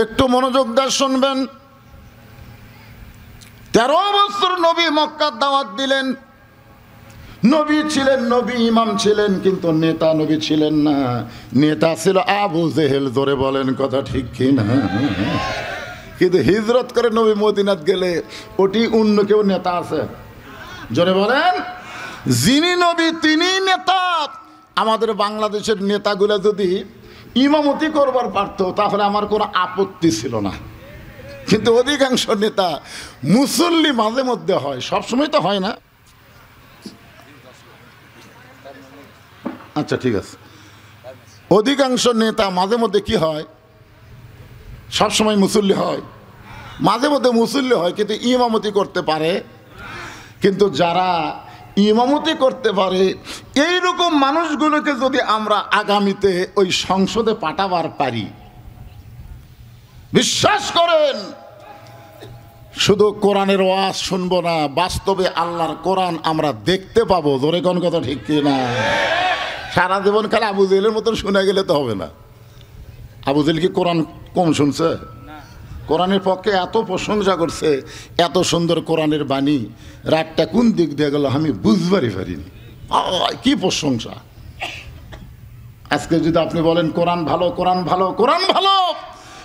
একটু মনোযোগ দিয়ে শুনবেন। 13 বছর নবী মক্কার দাওয়াত দিলেন। নবী ছিলেন, নবী ইমাম ছিলেন, কিন্তু নেতা নবী ছিলেন না। নেতা ছিল আবু জেহেল। জোরে বলেন কথা ঠিক কি না? কিন্তু হিজরত করে নবী মদিনাত গেলে ওটি অন্য কেউ নেতা আছে? জোরে বলেন। যিনি নবী তিনি নেতা। আমাদের বাংলাদেশের নেতাগুলো যদি ইমামতি করবার পারত তাহলে আমার কোনো আপত্তি ছিল না। কিন্তু অধিকাংশ নেতা মুসল্লি মাঝে মধ্যে হয়, সবসময় তো হয় না। আচ্ছা ঠিক আছে, অধিকাংশ নেতা মাঝে মধ্যে কি হয়? সবসময় মুসল্লি হয়, মাঝে মধ্যে মুসল্লি হয়, কিন্তু ইমামতি করতে পারে। কিন্তু যারা ইমামতি করতে পারে এইরকম মানুষগুলোকে যদি আমরা আগামীতে ওই সংসদে পাঠাবার পারি, বিশ্বাস করেন শুধু কোরআনের ওয়াজ শুনবো না, বাস্তবে আল্লাহর কোরআন আমরা দেখতে পাবো। জোরে কোন কথা ঠিক কিনা? সারা জীবন খালি আবু জেহেলের মতন শুনে গেলে তো হবে না। আবু জেহেল কি কোরআন কম শুনছে? কোরআনের পক্ষে এত প্রশংসা করছে, এত সুন্দর কোরআনের বাণী, রাতটা কোন দিক দিয়ে গেল আমি বুঝবারই পারিনি। কি প্রশংসা! আজকে যদি আপনি বলেন কোরআন ভালো, কোরআন ভালো, কোরআন ভালো,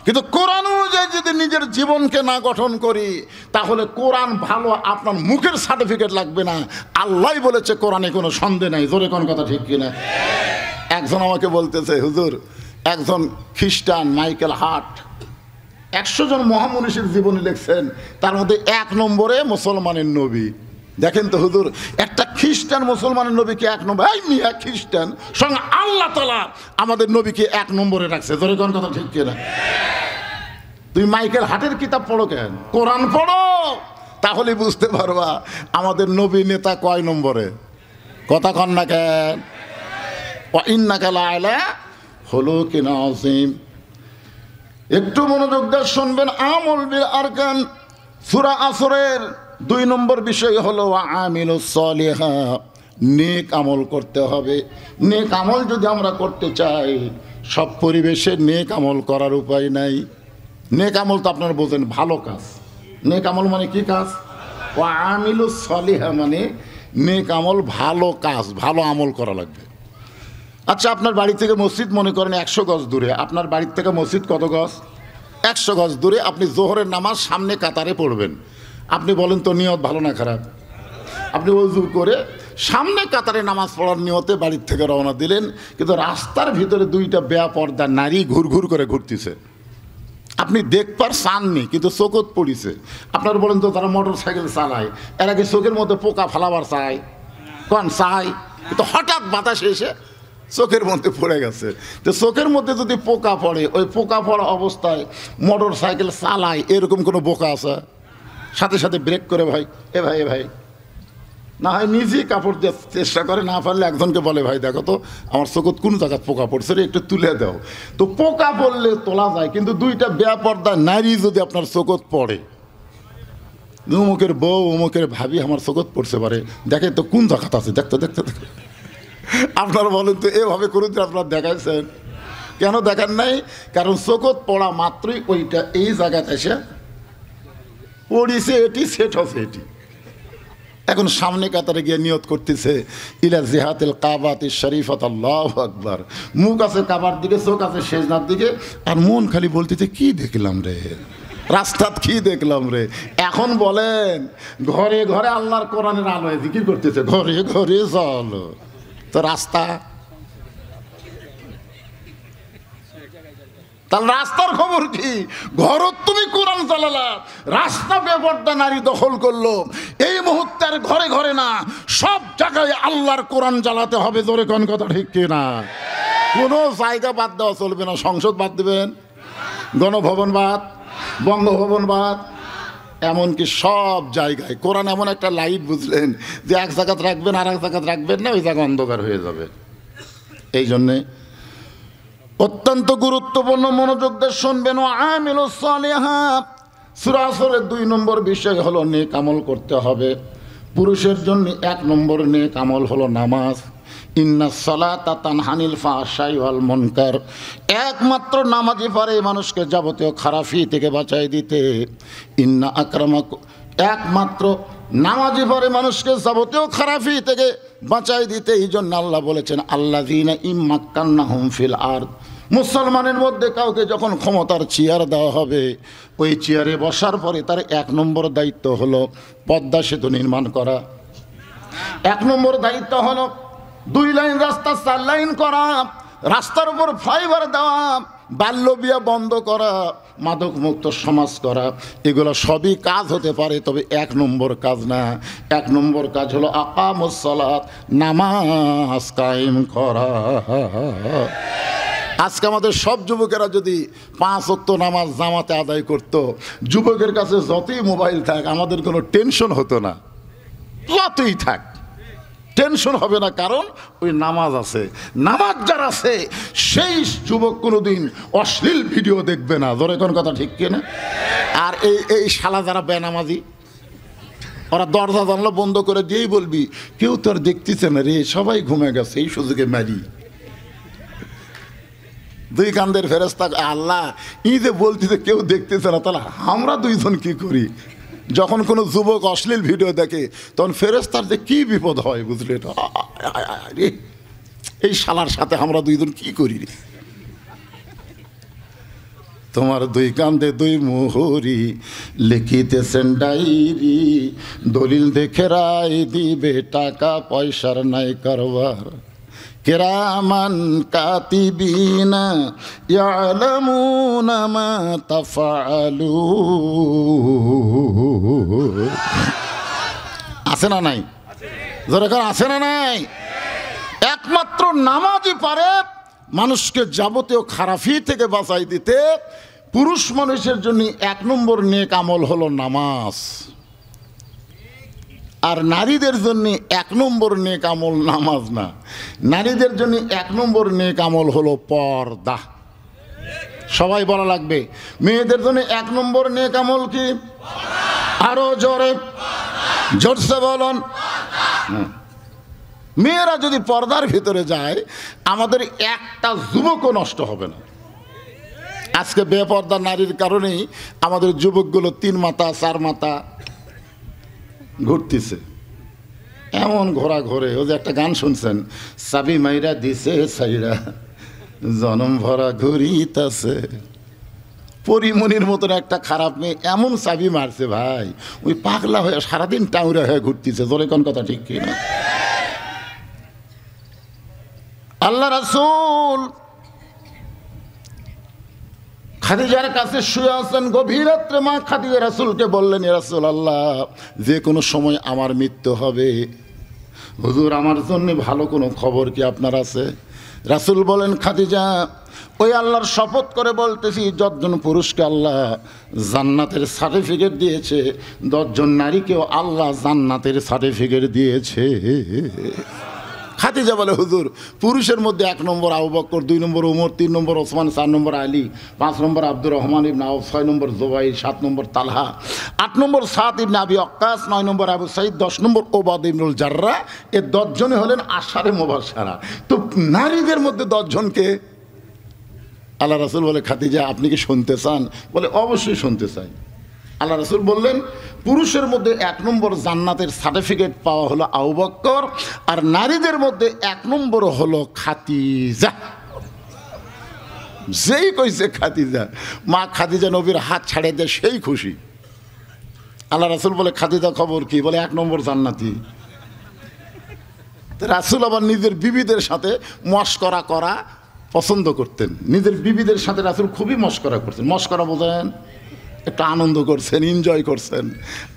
কিন্তু কোরআন অনুযায়ী যদি নিজের জীবনকে না গঠন করি তাহলে কোরআন ভালো আপনার মুখের সার্টিফিকেট লাগবে না। আল্লাহ বলেছে কোরআনে কোনো সন্দেহ নাই। জোরে কোন কথা ঠিক কিনা? একজন আমাকে বলতেছে, হুজুর, একজন খ্রিস্টান মাইকেল হার্ট 100 জন মহামনীষীর জীবনী লিখছেন, তার মধ্যে 1 নম্বরে মুসলমানের নবী। দেখেন তো হুজুর, একটা খ্রিস্টান মুসলমানের নবীকে 1 নম্বর, এই মিয়া খ্রিস্টান সঙ্গে আল্লাহ তাআলা আমাদের নবীকে 1 নম্বরে রাখছে। জোরে কোন কথা ঠিক কিনা? তুমি মাইকেল হার্টের কিতাব পড়ো কেন? কোরআন পড়ো, তাহলে বুঝতে পারবা আমাদের নবী নেতা কয় নম্বরে। কথা কন না কেন? ওয়া ইন্নাকা লাআলা খুলুকিন আযীম। একটু মনোযোগ দিয়ে শুনবেন। আমল বিল আরকান, সূরা আসরের 2 নম্বর বিষয় হলো আমিলুস সলিহা, নেক আমল করতে হবে। নেক আমল যদি আমরা করতে চাই, সব পরিবেশে নেক আমল করার উপায় নাই। নেক আমল তো আপনারা বোঝেন ভালো কাজ। নেক আমল মানে কি কাজ? ও আমিলুস সলিহা মানে নেক আমল, ভালো কাজ, ভালো আমল করা লাগবে। আচ্ছা, আপনার বাড়ি থেকে মসজিদ মনে করেন 100 গজ দূরে। আপনার বাড়ির থেকে মসজিদ কত গজ? 100 গজ দূরে। আপনি জোহরের নামাজ সামনে কাতারে পড়বেন। আপনি বলেন তো নিয়ত ভালো না খারাপ? আপনি ওযু করে সামনে কাতারে নামাজ পড়ার নিয়তে বাড়ির থেকে রওনা দিলেন, কিন্তু রাস্তার ভিতরে 2টা বেপরদা নারী ঘুরঘুর করে ঘুরতেছে। আপনি দেখবার চাননি, কিন্তু চোখত পড়িছে। আপনার বলেন তো তারা মোটর সাইকেল চালায়, এর আগে চোখের মধ্যে পোকা ফালাবার চায়? কোন চায়? কিন্তু হঠাৎ বাতাসে এসে চোখের মধ্যে পড়ে গেছে। তো চোখের মধ্যে যদি পোকা পড়ে, ওই পোকা পড়া অবস্থায় মোটর সাইকেল চালায়, এরকম কোনো বোকা আছে? সাথে সাথে ব্রেক করে ভাই এ ভাই এ ভাই, না হয় নিজেই কাপড় দিয়ে চেষ্টা করে, না পারলে একজনকে বলে ভাই দেখো তো আমার চোখত কোন জায়গায় পোকা পড়ছে রে, একটু তুলে দাও। তো পোকা পড়লে তোলা যায়, কিন্তু 2টা বেপরদা নারী যদি আপনার চোখত পড়ে, অমুকের বউ অমুকের ভাবি আমার চোখত পড়ছে পারে, দেখে তো কোন জায়গাতে আছে, দেখতে দেখতে দেখতে। আপনারা বলেন তো এভাবে কোনোদিন আপনারা দেখাইছেন? কেন দেখান নাই? কারণ চোখত পড়া মাত্রই ওইটা এই জায়গাতে এসে পড়িছে, এটি সেট হচ্ছে এটি। এখন সামনে কাতারে গিয়ে নিয়ত করতেছে ইলা জিহাতিল কাবাতিশ শরীফাত, আল্লাহু আকবার। মুখ আছে কাবার দিকে, চোখ আছে সেজদার দিকে, আর মন খালি বলতেছে কি দেখলাম রে, রাস্তাত কি দেখলাম রে। এখন বলেন ঘরে ঘরে আল্লাহর কোরআনের আলোয় জিকির করতেছে, ঘরে ঘরে চল, তো রাস্তা তাহলে রাস্তার খবর কি? ঘরত তুমি কোরআন চালালা, রাস্তা বেপরদা নারী দখল করলো। এই মুহূর্তের ঘরে ঘরে না, সব জায়গায় আল্লাহর কোরআন জ্বালাতে হবে। জোরে কোন কথা ঠিক কিনা? কোনো জায়গা বাদ দেওয়া চলবে না। সংসদ বাদ দেবেন, গণভবন বাদ, বঙ্গভবন বাদ, এমনকি সব জায়গায় কোরআন এমন একটা লাইট বুঝলেন যে এক জায়গাতে রাখবেন আর এক জায়গাতে রাখবেন না, ওই জায়গা অন্ধকার হয়ে যাবে। এই জন্যে অত্যন্ত গুরুত্বপূর্ণ, মনোযোগ দিয়ে শুনবেন। ও আমিলুস সালিহাত, সূরা আসরের 2 নম্বর বিষয় হলো নেক আমল করতে হবে। পুরুষের জন্য 1 নম্বর নেক আমল হলো নামাজ। ইন্নাস সালাতা তানহা আনিল ফাহশাই ওয়াল মুনকার, একমাত্র নামাজই পারে মানুষকে যাবতীয় খারাপি থেকে বাঁচাই দিতে। ইন্না আকরামাকুম, একমাত্র নামাজই পারে মানুষকে যাবতীয় খারাপি থেকে বাঁচাই দিতে। এই জন্য আল্লাহ বলেছেন আল্লাযীনা ইম্মাক্কান্নাহুম ফিল আরদ, মুসলমানের মধ্যে কাউকে যখন ক্ষমতার চেয়ার দেওয়া হবে, ওই চেয়ারে বসার পরে তার 1 নম্বর দায়িত্ব হলো পদ্মা সেতু নির্মাণ করা। 1 নম্বর দায়িত্ব হলো 2 লাইন রাস্তা 4 লাইন করা, রাস্তার উপর ফাইবার দেওয়া, বাল্য বিয়া বন্ধ করা, মাদক মুক্ত সমাজ করা। এগুলো সবই কাজ হতে পারে, তবে 1 নম্বর কাজ না। 1 নম্বর কাজ হলো আকামুস সালাত, নামাজ কায়েম করা। আজকে আমাদের সব যুবকেরা যদি 5 ওয়াক্ত নামাজ জামাতে আদায় করত, যুবকের কাছে যতই মোবাইল থাক আমাদের কোনো টেনশন হতো না। যতই থাক টেনশন হবে না, কারণ ওই নামাজ আছে। নামাজ যার আছে সেই যুবক কোনোদিন অশ্লীল ভিডিও দেখবে না। ধরে কোন কথা ঠিক কিনা? আর এই শালা যারা বেনামাজি, ওরা দরজা জানলা বন্ধ করে দিয়েই বলবি কেউ তো আর দেখতেছে না রে, সবাই ঘুমে গেছে, এই সুযোগে মারি। 2 কান্দের ফেরেশতা, আল্লাহ ই যে বলতেছে কেউ দেখতেছে না, তাহলে আমরা 2 জন কি করি? যখন কোনো যুবক অশ্লীল ভিডিও দেখে তখন ফেরেশতার যে কী বিপদ হয় বুঝলে, এই শালার সাথে আমরা 2 জন কি করি রে। তোমার 2 কান্দে 2 মোহরি লিখিতেছেন ডায়েরি, দলিল দেখে রায় দিবে, টাকা পয়সার নাই কারবার। কিরামান কাতিবিনা ইয়ালামুনা মা তাফআলুন। আছে না নাই? যেরকম আছে না নাই? একমাত্র নামাজই পারে মানুষকে যাবতীয় খারাপি থেকে বাঁচাই দিতে। পুরুষ মানুষের জন্য 1 নম্বর নেক আমল হলো নামাজ, আর নারীদের জন্য 1 নম্বর নেক আমল নামাজ না। নারীদের জন্য 1 নম্বর নেক আমল হলো পর্দা। সবাই বলা লাগবে, মেয়েদের জন্য 1 নম্বর নেক আমল কি? আরো জোরে, জোরসে বলুন। মেয়েরা যদি পর্দার ভিতরে যায়, আমাদের একটা যুবকও নষ্ট হবে না। আজকে বেপর্দা নারীর কারণেই আমাদের যুবকগুলো 3 মাথা 4 মাথা ঘুরতেছে, এমন ঘোরা ঘোরে। ও যে একটা গান শুনছেন, সাবি মাইরা দিছে সাইরা জনম ভরা ঘুরিতাছে। পরিমণির মতন একটা খারাপ মেয়ে এমন চাবি মারছে ভাই, ওই পাগলা হয়ে সারাদিন টাউরা হয়ে ঘুরতেছে। জোরে কোন কথা ঠিক কিনা? আল্লাহ রাসূল খাদিজার কাছে শুয়ে আছেন গভীর রাত্রে। মা খাদিজা রাসূলকে বললেন, ইয়া রাসূলুল্লাহ, যে কোনো সময় আমার মৃত্যু হবে, হুজুর আমার জন্য ভালো কোনো খবর কি আপনার আছে? রাসূল বলেন, খাদিজা, ওই আল্লাহর শপথ করে বলতেছি, 10 জন পুরুষকে আল্লাহ জান্নাতের সার্টিফিকেট দিয়েছে, 10 জন নারীকেও আল্লাহ জান্নাতের সার্টিফিকেট দিয়েছে। খাদিজা বলে, হুজুর পুরুষের মধ্যে 1 নম্বর আবু বকর, 2 নম্বর ওমর, 3 নম্বর ওসমান, 4 নম্বর আলী, 5 নম্বর আব্দুর রহমান ইবনে আউফ, 6 নম্বর জুবাইর, 7 নম্বর তালহা, 8 নম্বর সাদ ইবনে আবি ওয়াক্কাস, 9 নম্বর আবু সাঈদ, 10 নম্বর ওবাদ ইবনুল জাররাহ। এই 10 জনই হলেন আশারে মুবাশশারা। তো নারীদের মধ্যে 10 জনকে আল্লাহ রাসূল বলে, খাদিজা আপনি কি শুনতে চান? বলে, অবশ্যই শুনতে চাই। আল্লাহ রাসূল বললেন, পুরুষের মধ্যে 1 নম্বর জান্নাতের সার্টিফিকেট পাওয়া হলো আবু বকর, আর নারীদের মধ্যে 1 নম্বর হলো খাদিজা। যেই কইছে খাদিজা, মা খাদিজা নবীর হাত ছাড়ে দেয়, সেই খুশি। আল্লাহ রাসূল বলে, খাদিজা খবর কি? বলে, 1 নম্বর জান্নাতি। রাসূল আবার নিজের বিবিদের সাথে মশকরা করা পছন্দ করতেন। নিজের বিবিদের সাথে রাসূল খুবই মশকরা করতেন। মশকরা বোঝেন? একটু আনন্দ করছেন, এনজয় করছেন।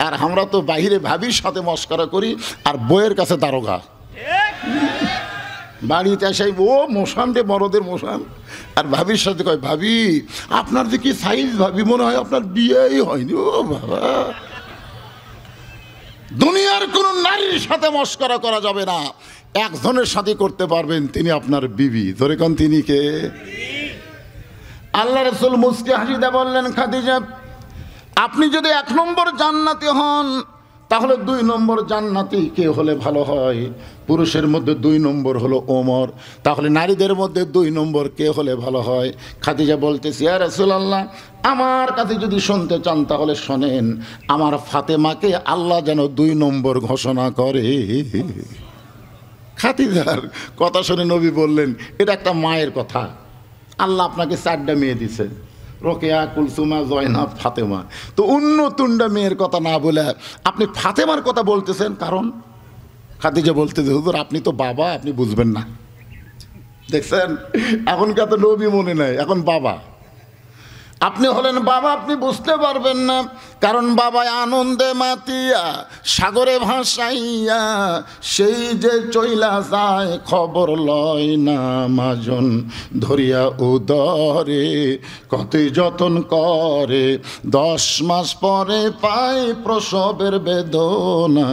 আর আমরা তো বাহিরে ভাবির সাথে মশকরা করি, আর বইয়ের কাছে দারোগা। বাড়িতে এসে ও মোশান রে, বড়দের মোশান, আর ভাবির সাথে কয়, ভাবি আপনার যে কি সাইজ, ভাবি মনে হয় আপনার বিয়েই হয়নি। ও বাবা, দুনিয়ার কোন নারীর সাথে মশকরা করা যাবে না। একজনের সাথে করতে পারবেন, তিনি আপনার বিবি। ধরে কোন তিনি কে? আল্লাহ রাসূল মুস্কি হাসিতে বললেন, খাদিজা আপনি যদি 1 নম্বর জান্নাতি হন, তাহলে 2 নম্বর জান্নাতি কে হলে ভালো হয়? পুরুষের মধ্যে 2 নম্বর হলো ওমর, তাহলে নারীদের মধ্যে 2 নম্বর কে হলে ভালো হয়? খাদিজা বলতেছি, ইয়া রাসূলুল্লাহ, আমার কাছে যদি শুনতে চান তাহলে শোনেন, আমার ফাতেমাকে আল্লাহ যেন 2 নম্বর ঘোষণা করে। খাদিজার কথা শুনে নবী বললেন, এটা একটা মায়ের কথা। আল্লাহ আপনাকে 4টা মেয়ে দিছে, রোকেয়া, কুলসুমা, জয়নাব, ফাতেমা। তো অন্য 3টা মেয়ের কথা না বলে আপনি ফাতেমার কথা বলতেছেন, কারণ খাদিজা বলতেছে, হুজুর আপনি তো বাবা, আপনি বুঝবেন না। দেখছেন, এখনকার তো নবী মনে নাই, এখন বাবা। আপনি হলেন বাবা, আপনি বুঝতে পারবেন না, কারণ বাবা আনন্দে মাতিয়া সাগরে ভাসাইয়া সেই যে চইলা যায়, খবর লয় না মাজন ধরিয়া উদরে, কতই যতন করে, 10 মাস পরে পায় প্রসবের বেদনা,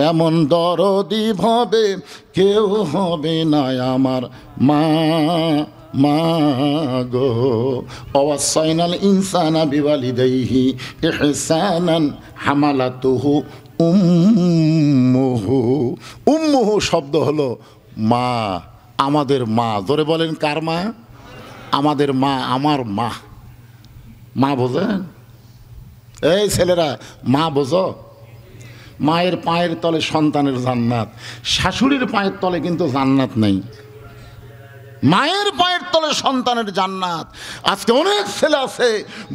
এমন দরদি ভবে কেউ হবে না আমার মা। মাগো অওয়াসাইনাল ইনসানা বিওয়ালিদাইহি ইহসানান হামালাতুহু উম্মুহু। উম্মুহু শব্দ হলো মা, আমাদের মা। ধরে বলেন, কার মা? আমাদের মা, আমার মা। মা বোঝেন? এই ছেলেরা, মা বোঝো? মায়ের পায়ের তলে সন্তানের জান্নাত, শাশুড়ির পায়ের তলে কিন্তু জান্নাত নেই। মায়ের পায়ের তলে সন্তানের জান্নাত। আজকে অনেক ছেলে আছে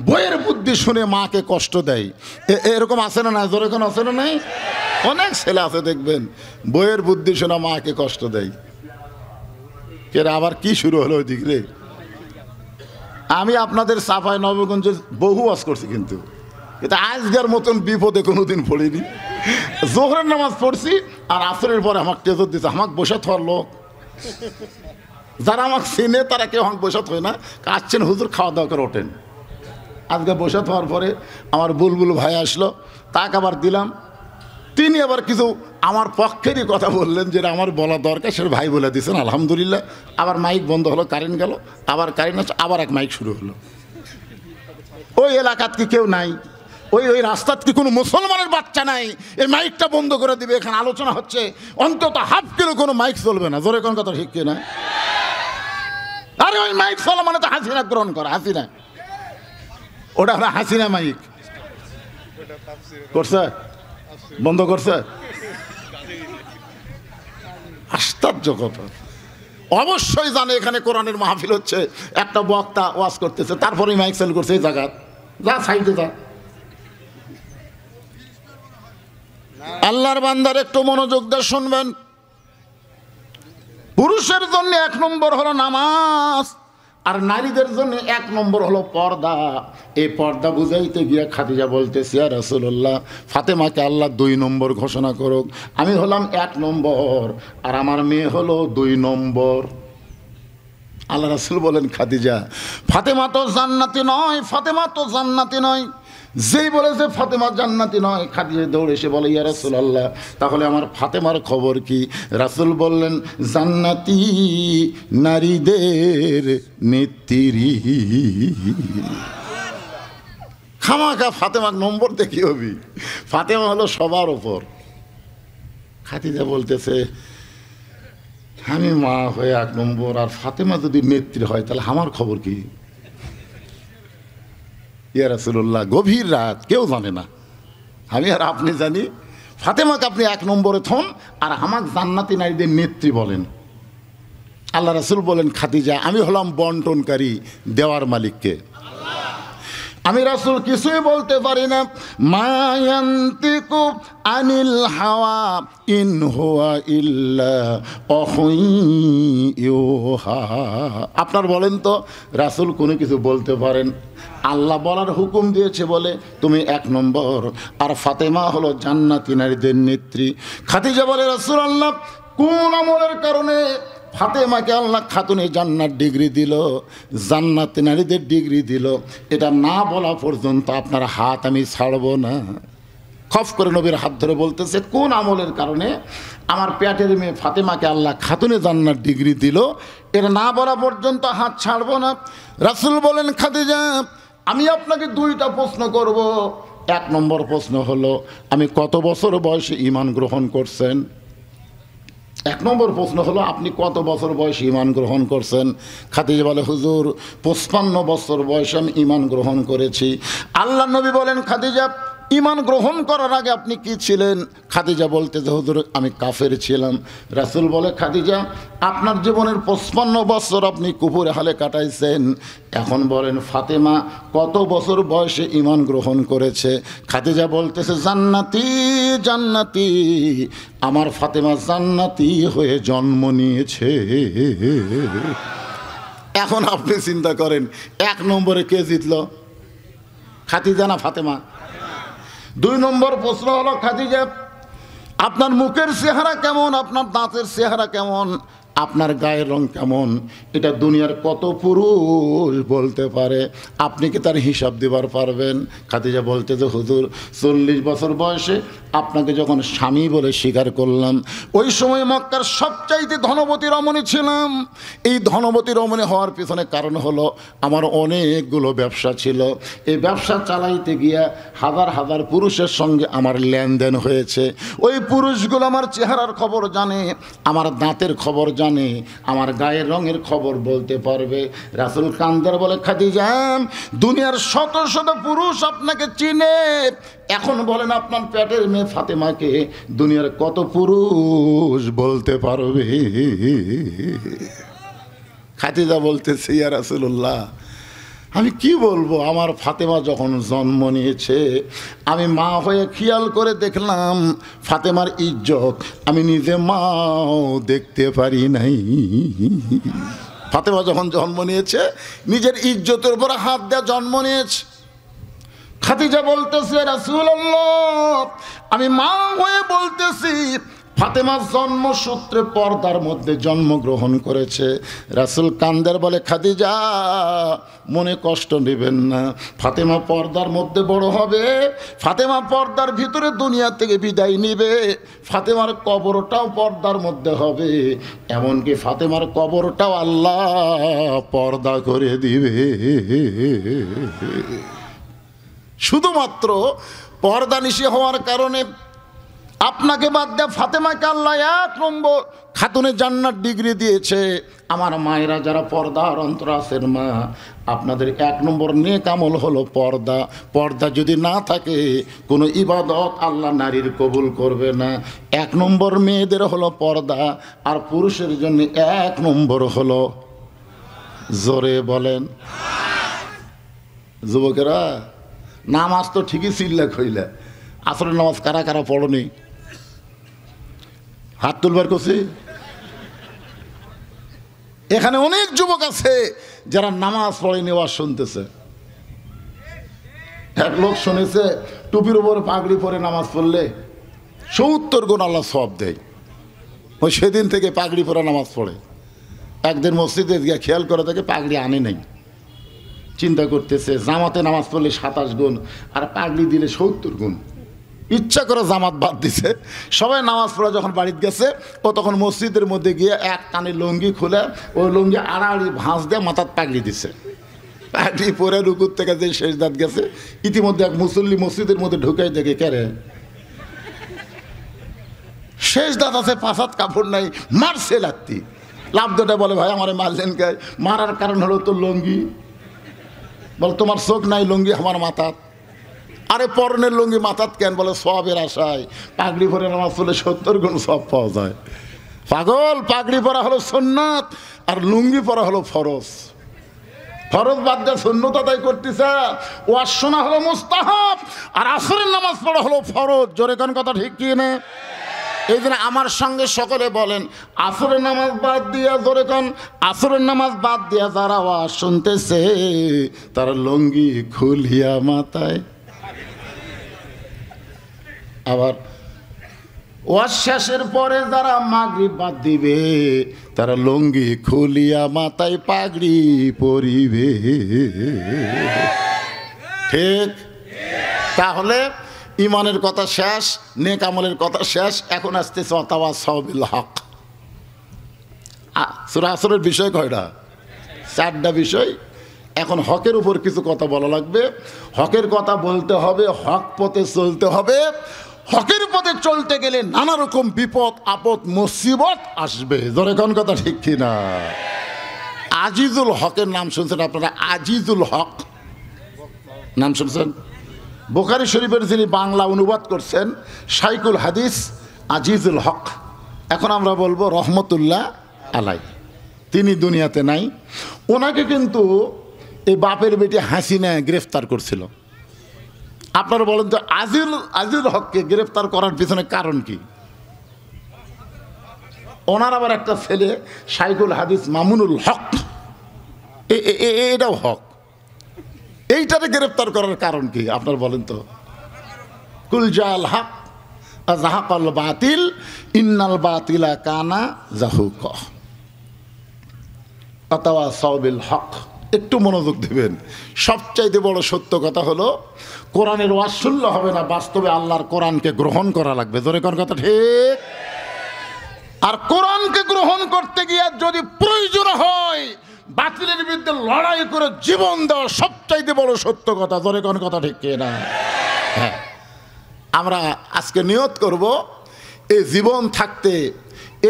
বইয়ের বুদ্ধি শুনে মাকে কষ্ট দেয়। এরকম আছে না? না জোরে কোন আছে না? নাই? অনেক ছেলে আছে দেখবেন, বইয়ের বুদ্ধি শুনে মাকে কষ্ট দেয়। এরা আবার কি শুরু হলো ওই দিক রে? আমি আপনাদের চাঁপাই নবগঞ্জে বহু ওয়াজ করছি, কিন্তু আজকের মতন বিপদে কোনোদিন পড়িনি। জোহরের নামাজ পড়ছি, আর আসরের পরে আমাকে তেজর দিচ্ছে, আমাকে বসে থার লোক যারা আমাকে চিনে তারা কেউ আমাকে বসে হয় না, আসছেন হুজুর খাওয়া দাওয়া করে ওঠেন। আজকে বসে থাকার পরে আমার বুলবুল ভাই আসলো, তাকে আবার দিলাম। তিনি আবার কিছু আমার পক্ষেরই কথা বললেন, যেটা আমার বলা দরকার সেটা ভাই বলে দিয়েছেন, আলহামদুলিল্লাহ। আবার মাইক বন্ধ হলো, কারেন্ট গেল, আবার কারেন্ট আছে, আবার এক মাইক শুরু হলো। ওই এলাকাত কি কেউ নাই? ওই রাস্তাত কি কোনো মুসলমানের বাচ্চা নাই? এই মাইকটা বন্ধ করে দিবে, এখানে আলোচনা হচ্ছে, অন্তত হাফ কিলো কোনো মাইক চলবে না। জোরে কোন কথা ঠিক কিনা? আরে ওই মাইক চলা মানে তো হাসিনা গ্রহণ করা, হাসিনা। ওটা হাসিনা মাইক করছে, বন্ধ করছে। আশ্চর্য কথা। অবশ্যই জানে এখানে কোরআনের মাহফিল হচ্ছে, একটা বক্তা ওয়াজ করতেছে, তারপরে মাইক চালু করছে এই জায়গা, যা সাইডে যা। আল্লাহর বান্দার একটু মনোযোগ দিয়ে শুনবেন। পুরুষের জন্য 1 নম্বর হলো নামাজ, আর নারীদের জন্য 1 নম্বর হলো পর্দা। এই পর্দা বুঝাইতে গিয়ে খাদিজা বলতেছি, ইয়া রাসূলুল্লাহ, ফাতেমাকে আল্লাহ 2 নম্বর ঘোষণা করুক, আমি হলাম 1 নম্বর আর আমার মেয়ে হলো 2 নম্বর। আল্লাহ রাসূল বলেন, খাদিজা ফাতেমা তো জান্নাতি নয়, ফাতেমা তো জান্নাতি নয়। যেই বলেছে ফাতেমা জান্নাতি নয়, খাদিজা দৌড়ে এসে বলে, ইয়া রাসূলুল্লাহ, তাহলে আমার ফাতেমার খবর কি? রাসূল বললেন, জান্নাতি নারীদের নেত্রী। খামাখা ফাতেমার নম্বর দেখি হবি, ফাতেমা হলো সবার ওপর। খাদিজা বলতেছে, আমি মা হয়ে 1 নম্বর, আর ফাতেমা যদি নেত্রী হয় তাহলে আমার খবর কি? ইয়া রাসূলুল্লাহ, গভীর রাত, কেউ জানে না, আমি আর আপনি জানি। ফাতেমাকে আপনি 1 নম্বরে থন, আর আমাকে জান্নাতি নারীদের নেত্রী বলেন। আল্লাহ রাসূল বলেন, খাদিজা আমি হলাম বন্টনকারী, দেওয়ার মালিককে। আমি রাসূল কিছুই বলতে পারি না। মা ইয়ান্তিকু আনিল হাওয়া ইন হুয়া ইল্লা ওয়াহয়ুহা। আপনার বলেন তো, রাসূল কোনো কিছু বলতে পারেন? আল্লাহ বলার হুকুম দিয়েছে বলে তুমি 1 নম্বর, আর ফাতেমা হলো জান্নাতি নারীদের নেত্রী। খাদিজা বলে, রাসূলুল্লাহ, কোন আমলের কারণে ফাতেমাকে আল্লাহ খাতুনে জান্নাত ডিগ্রি দিল, জান্নাতি নারীদের ডিগ্রি দিল, এটা না বলা পর্যন্ত আপনার হাত আমি ছাড়ব না। খফ করে নবীর হাত ধরে বলতেছে, কোন আমলের কারণে আমার পেটের মেয়ে ফাতেমাকে আল্লাহ খাতুনে জান্নাত ডিগ্রি দিল, এটা না বলা পর্যন্ত হাত ছাড়ব না। রাসূল বলেন, খাদিজা আমি আপনাকে 2টা প্রশ্ন করব। 1 নম্বর প্রশ্ন হলো, আমি কত বছর বয়সে ঈমান গ্রহণ করছেন? 1 নম্বর প্রশ্ন হলো, আপনি কত বছর বয়সে ঈমান গ্রহণ করছেন? খাদিজা বলে, হুজুর 55 বছর বয়সে আমি ঈমান গ্রহণ করেছি। আল্লাহ নবী বলেন, খাদিজা ঈমান গ্রহণ করার আগে আপনি কি ছিলেন? খাদিজা বলতে যে, হুজুর আমি কাফের ছিলাম। রাসূল বলে, খাদিজা আপনার জীবনের 55 বছর আপনি কুফরে হালে কাটাইছেন, এখন বলেন ফাতেমা কত বছর বয়সে ঈমান গ্রহণ করেছে? খাদিজা বলতেছে, জান্নাতি জান্নাতি, আমার ফাতেমা জান্নাতি হয়ে জন্ম নিয়েছে। এখন আপনি চিন্তা করেন, 1 নম্বরে কে জিতল, খাদিজা না ফাতেমা? 2 নম্বর প্রশ্ন হলো, খাদিজা আপনার মুখের চেহারা কেমন, আপনার দাঁতের চেহারা কেমন, আপনার গায়ের রং কেমন, এটা দুনিয়ার কত পুরুষ বলতে পারে? আপনি কি তার হিসাব দিবার পারবেন? খাদিজা বলতে যে, হুজুর 40 বছর বয়সে আপনাকে যখন স্বামী বলে স্বীকার করলাম, ওই সময় মক্কার সবচাইতে ধনবতী রমণী ছিলাম। এই ধনবতী রমণী হওয়ার পিছনে কারণ হলো আমার অনেকগুলো ব্যবসা ছিল। এই ব্যবসা চালাইতে গিয়া হাজার হাজার পুরুষের সঙ্গে আমার লেনদেন হয়েছে। ওই পুরুষগুলো আমার চেহারার খবর জানে, আমার দাঁতের খবর জানে, আমার গায়ের রঙের খবর বলতে পারবে। রাসূল কান্দার বলে, খাদিজা দুনিয়ার শত শত পুরুষ আপনাকে চিনে, এখন বলেন আপনার পেটের মেয়ে ফাতেমাকে দুনিয়ার কত পুরুষ বলতে পারবে? খাদিজা বলতেছে, ইয়া রাসূলুল্লাহ আমি কি বলবো, আমার ফাতেমা যখন জন্ম নিয়েছে আমি মা হয়ে খেয়াল করে দেখলাম ফাতেমার ইজ্জত আমি নিজে মাও দেখতে পারি নাই। ফাতেমা যখন জন্ম নিয়েছে নিজের ইজ্জতের উপর হাত দেওয়া জন্ম নিয়েছে। খাদিজা বলতেছে, রাসূলুল্লাহ আমি মা হয়ে বলতেছি ফাতেমার জন্মসূত্রে পর্দার মধ্যে জন্মগ্রহণ করেছে। রাসূল কান্দের বলে, খাদিজা মনে কষ্ট নেবেন না, ফাতেমা পর্দার মধ্যে বড় হবে, ফাতেমা পর্দার ভিতরে দুনিয়া থেকে বিদায় নিবে, ফাতেমার কবরটাও পর্দার মধ্যে হবে, এমনকি ফাতেমার কবরটাও আল্লাহ পর্দা করে দিবে। শুধুমাত্র পর্দানিশী হওয়ার কারণে আপনাকে বাদ দিয়ে ফাতেমাকে আল্লাহ 1 নম্বর খাতুনে জান্নাত ডিগ্রি দিয়েছে। আমার মায়েরা যারা পর্দার অন্তর আছেন মা, আপনাদের 1 নম্বর নেক আমল হলো পর্দা। পর্দা যদি না থাকে কোনো ইবাদত আল্লাহ নারীর কবুল করবে না। 1 নম্বর মেয়েদের হলো পর্দা, আর পুরুষের জন্য 1 নম্বর হলো, জোরে বলেন যুবকেরা, নামাজ তো ঠিকই চিল্লা খইলা, আসরের নামাজ কারা কারা পড়নি? হাত তুলবার করছি। এখানে অনেক যুবক আছে যারা নামাজ পড়েনি, ওয়াজ শুনতেছে। এক লোক শুনেছে টুপির উপরে পাগড়ি পরে নামাজ পড়লে 70 গুণ আল্লাহ সওয়াব দেয়। ওই সেদিন থেকে পাগড়ি পরে নামাজ পড়ে। একদিন মসজিদে গিয়ে খেয়াল করে থাকে পাগড়ি আনে নাই। চিন্তা করতেছে জামাতে নামাজ পড়লে 27 গুণ, আর পাগড়ি দিলে 70 গুণ। ইচ্ছা করে জামাত বাদ দিছে। সবাই নামাজ পড়া যখন বাড়িতে গেছে, ও তখন মসজিদের মধ্যে গিয়ে এক টানে লুঙ্গি খুলে ওই লুঙ্গি আড়াআড়ি ভাঁজ দিয়ে মাথার পাগড়ি দিছে। পাগড়ি পরে রুকুর থেকে যে শেষ দাঁত গেছে, ইতিমধ্যে এক মুসল্লি মসজিদের মধ্যে ঢুকাই দেখে কেরে শেষ দাঁত আছে, 5 হাত কাপড় নাই, মারছে লাত্তি। লাভ দুটা বলে ভাই আমার মারলেন কে? মারার কারণ হলো তো লুঙ্গি। বলে তোমার চোখ নাই, লুঙ্গি আমার মাথাত। আরে পরনের লুঙ্গি মাথাত কেন? বলে সওয়াবের আশায়। পাগড়ি পরে নামাজ পড়লে 70 গুণ সওয়াব পাওয়া যায়। পাগল, পাগড়ি পরা হলো সুন্নাত আর লুঙ্গি পরা হলো ফরজ। ফরজ বাদ দিয়ে সুন্নত আদায় করতেছে। ওয়াজ শোনা হলো মুস্তাহাব, আর আসরের নামাজ পড়া হলো ফরজ। জোরে কোন কথা ঠিক কি না? এই জন্য আমার সঙ্গে সকলে বলেন, আসরের নামাজ বাদ দিয়া, জোরে কোন, আসরের নামাজ বাদ দিয়া যারা ওয়াজ শুনতেছে তারা লুঙ্গি খুলিয়া মাথায়, আবার ওয়াজ শেষের পরে যারা মাগরিব বাদ দিবে তারা লুঙ্গি খুলিয়া মাথায় পাগড়ি পরিবে। ঠিক? তাহলে ইমানের কথা শেষ, নেক আমলের কথা শেষ। এখন আসতেছে ওয়াতাওয়াসাউ বিল হক। সূরা আসরের বিষয় কয়টা? 4টা বিষয়। এখন হকের উপর কিছু কথা বলা লাগবে। হকের কথা বলতে হবে, হক পথে চলতে হবে। হকের পথে চলতে গেলে নানা রকম বিপদ আপদ মুসিবত আসবে। জোরে কোন কথা ঠিক কিনা? আজিজুল হকের নাম শুনছেন আপনারা? আজিজুল হক নাম শুনছেন? বুখারী শরীফের যিনি বাংলা অনুবাদ করছেন শাইখুল হাদিস আজিজুল হক, এখন আমরা বলবো রহমতুল্লাহ আলাই, তিনি দুনিয়াতে নাই। ওনাকে কিন্তু এই বাপের বেটি হাসিনা গ্রেফতার করছিল। আপনারা বলেন তো আজিজুল হককে গ্রেফতার করার পিছনে কারণ কি? ওনার আবার একটা ছেলে শাইখুল হাদিস মামুনুল হক, এটাও হক। এইটারে গ্রেফতার করার কারণ কি আপনার বলেন তো? কুল জাল হক জাহাকাল বাতিল ইন্নাল বাতিলা কানা জাহুকা ওয়াতাওয়াসাউ বিল হক। একটু মনোযোগ দেবেন। সবচাইতে বড় সত্য কথা হলো কোরআনের ওয়াজ শুনলে হবে না, বাস্তবে আল্লাহর কোরআনকে গ্রহণ করা লাগবে। জোরে কোন কথা ঠিক? আর কোরআনকে গ্রহণ করতে গিয়ে যদি প্রয়োজন হয় বাতিলের বিরুদ্ধে লড়াই করে জীবন দেওয়া সবচাইতে বড় সত্য কথা। জোরে কোন কথা ঠিক কিনা? হ্যাঁ, আমরা আজকে নিয়ত করব এই জীবন থাকতে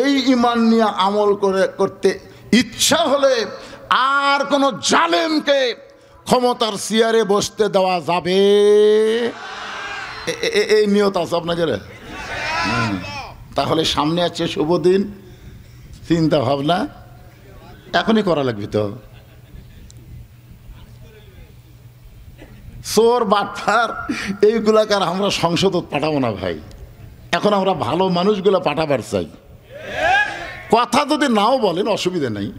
এই ঈমান নিয়ে আমল করতে ইচ্ছা হলে আর কোনো জালেমকে ক্ষমতার চেয়ারে বসতে দেওয়া যাবে, এই নিয়ত আছে আপনাদের? তাহলে সামনে আছে শুভ দিন, চিন্তা ভাবনা এখনই করা লাগবে। তো চোর বাটফার এইগুলাকে আর আমরা সংসদ পাঠাবো না ভাই। এখন আমরা ভালো মানুষগুলো পাঠাবার চাই। কথা যদি নাও বলেন অসুবিধা নেই,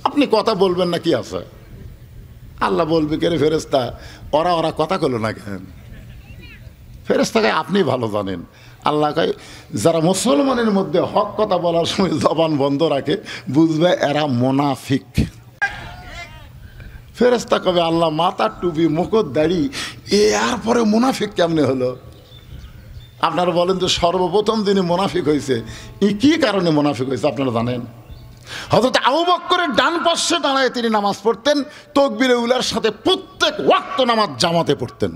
আপনি কথা বলবেন না, কি আছে? আল্লাহ বলবে কে রে ফেরেশতা, ওরা কথা কইলো না কেন? ফেরেশতাকে আপনি ভালো জানেন। আল্লাহ কয় যারা মুসলমানের মধ্যে হক কথা বলার সময় জবান বন্ধ রাখে বুঝবে এরা মুনাফিক। ফেরেশতা কবে আল্লাহ মাথার টুপি মুখর দাড়ি এর পরে মুনাফিক কেমনে হলো? আপনারা বলেন তো সর্বপ্রথম যিনি মুনাফিক হয়েছে কি কারণে মুনাফিক হয়েছে আপনারা জানেন? হযরত আবু বকরের ডান পাশে দাঁড়ায় তিনি নামাজ পড়তেন, তাকবীরে উলার সাথে প্রত্যেক ওয়াক্ত নামাজ জামাতে পড়তেন।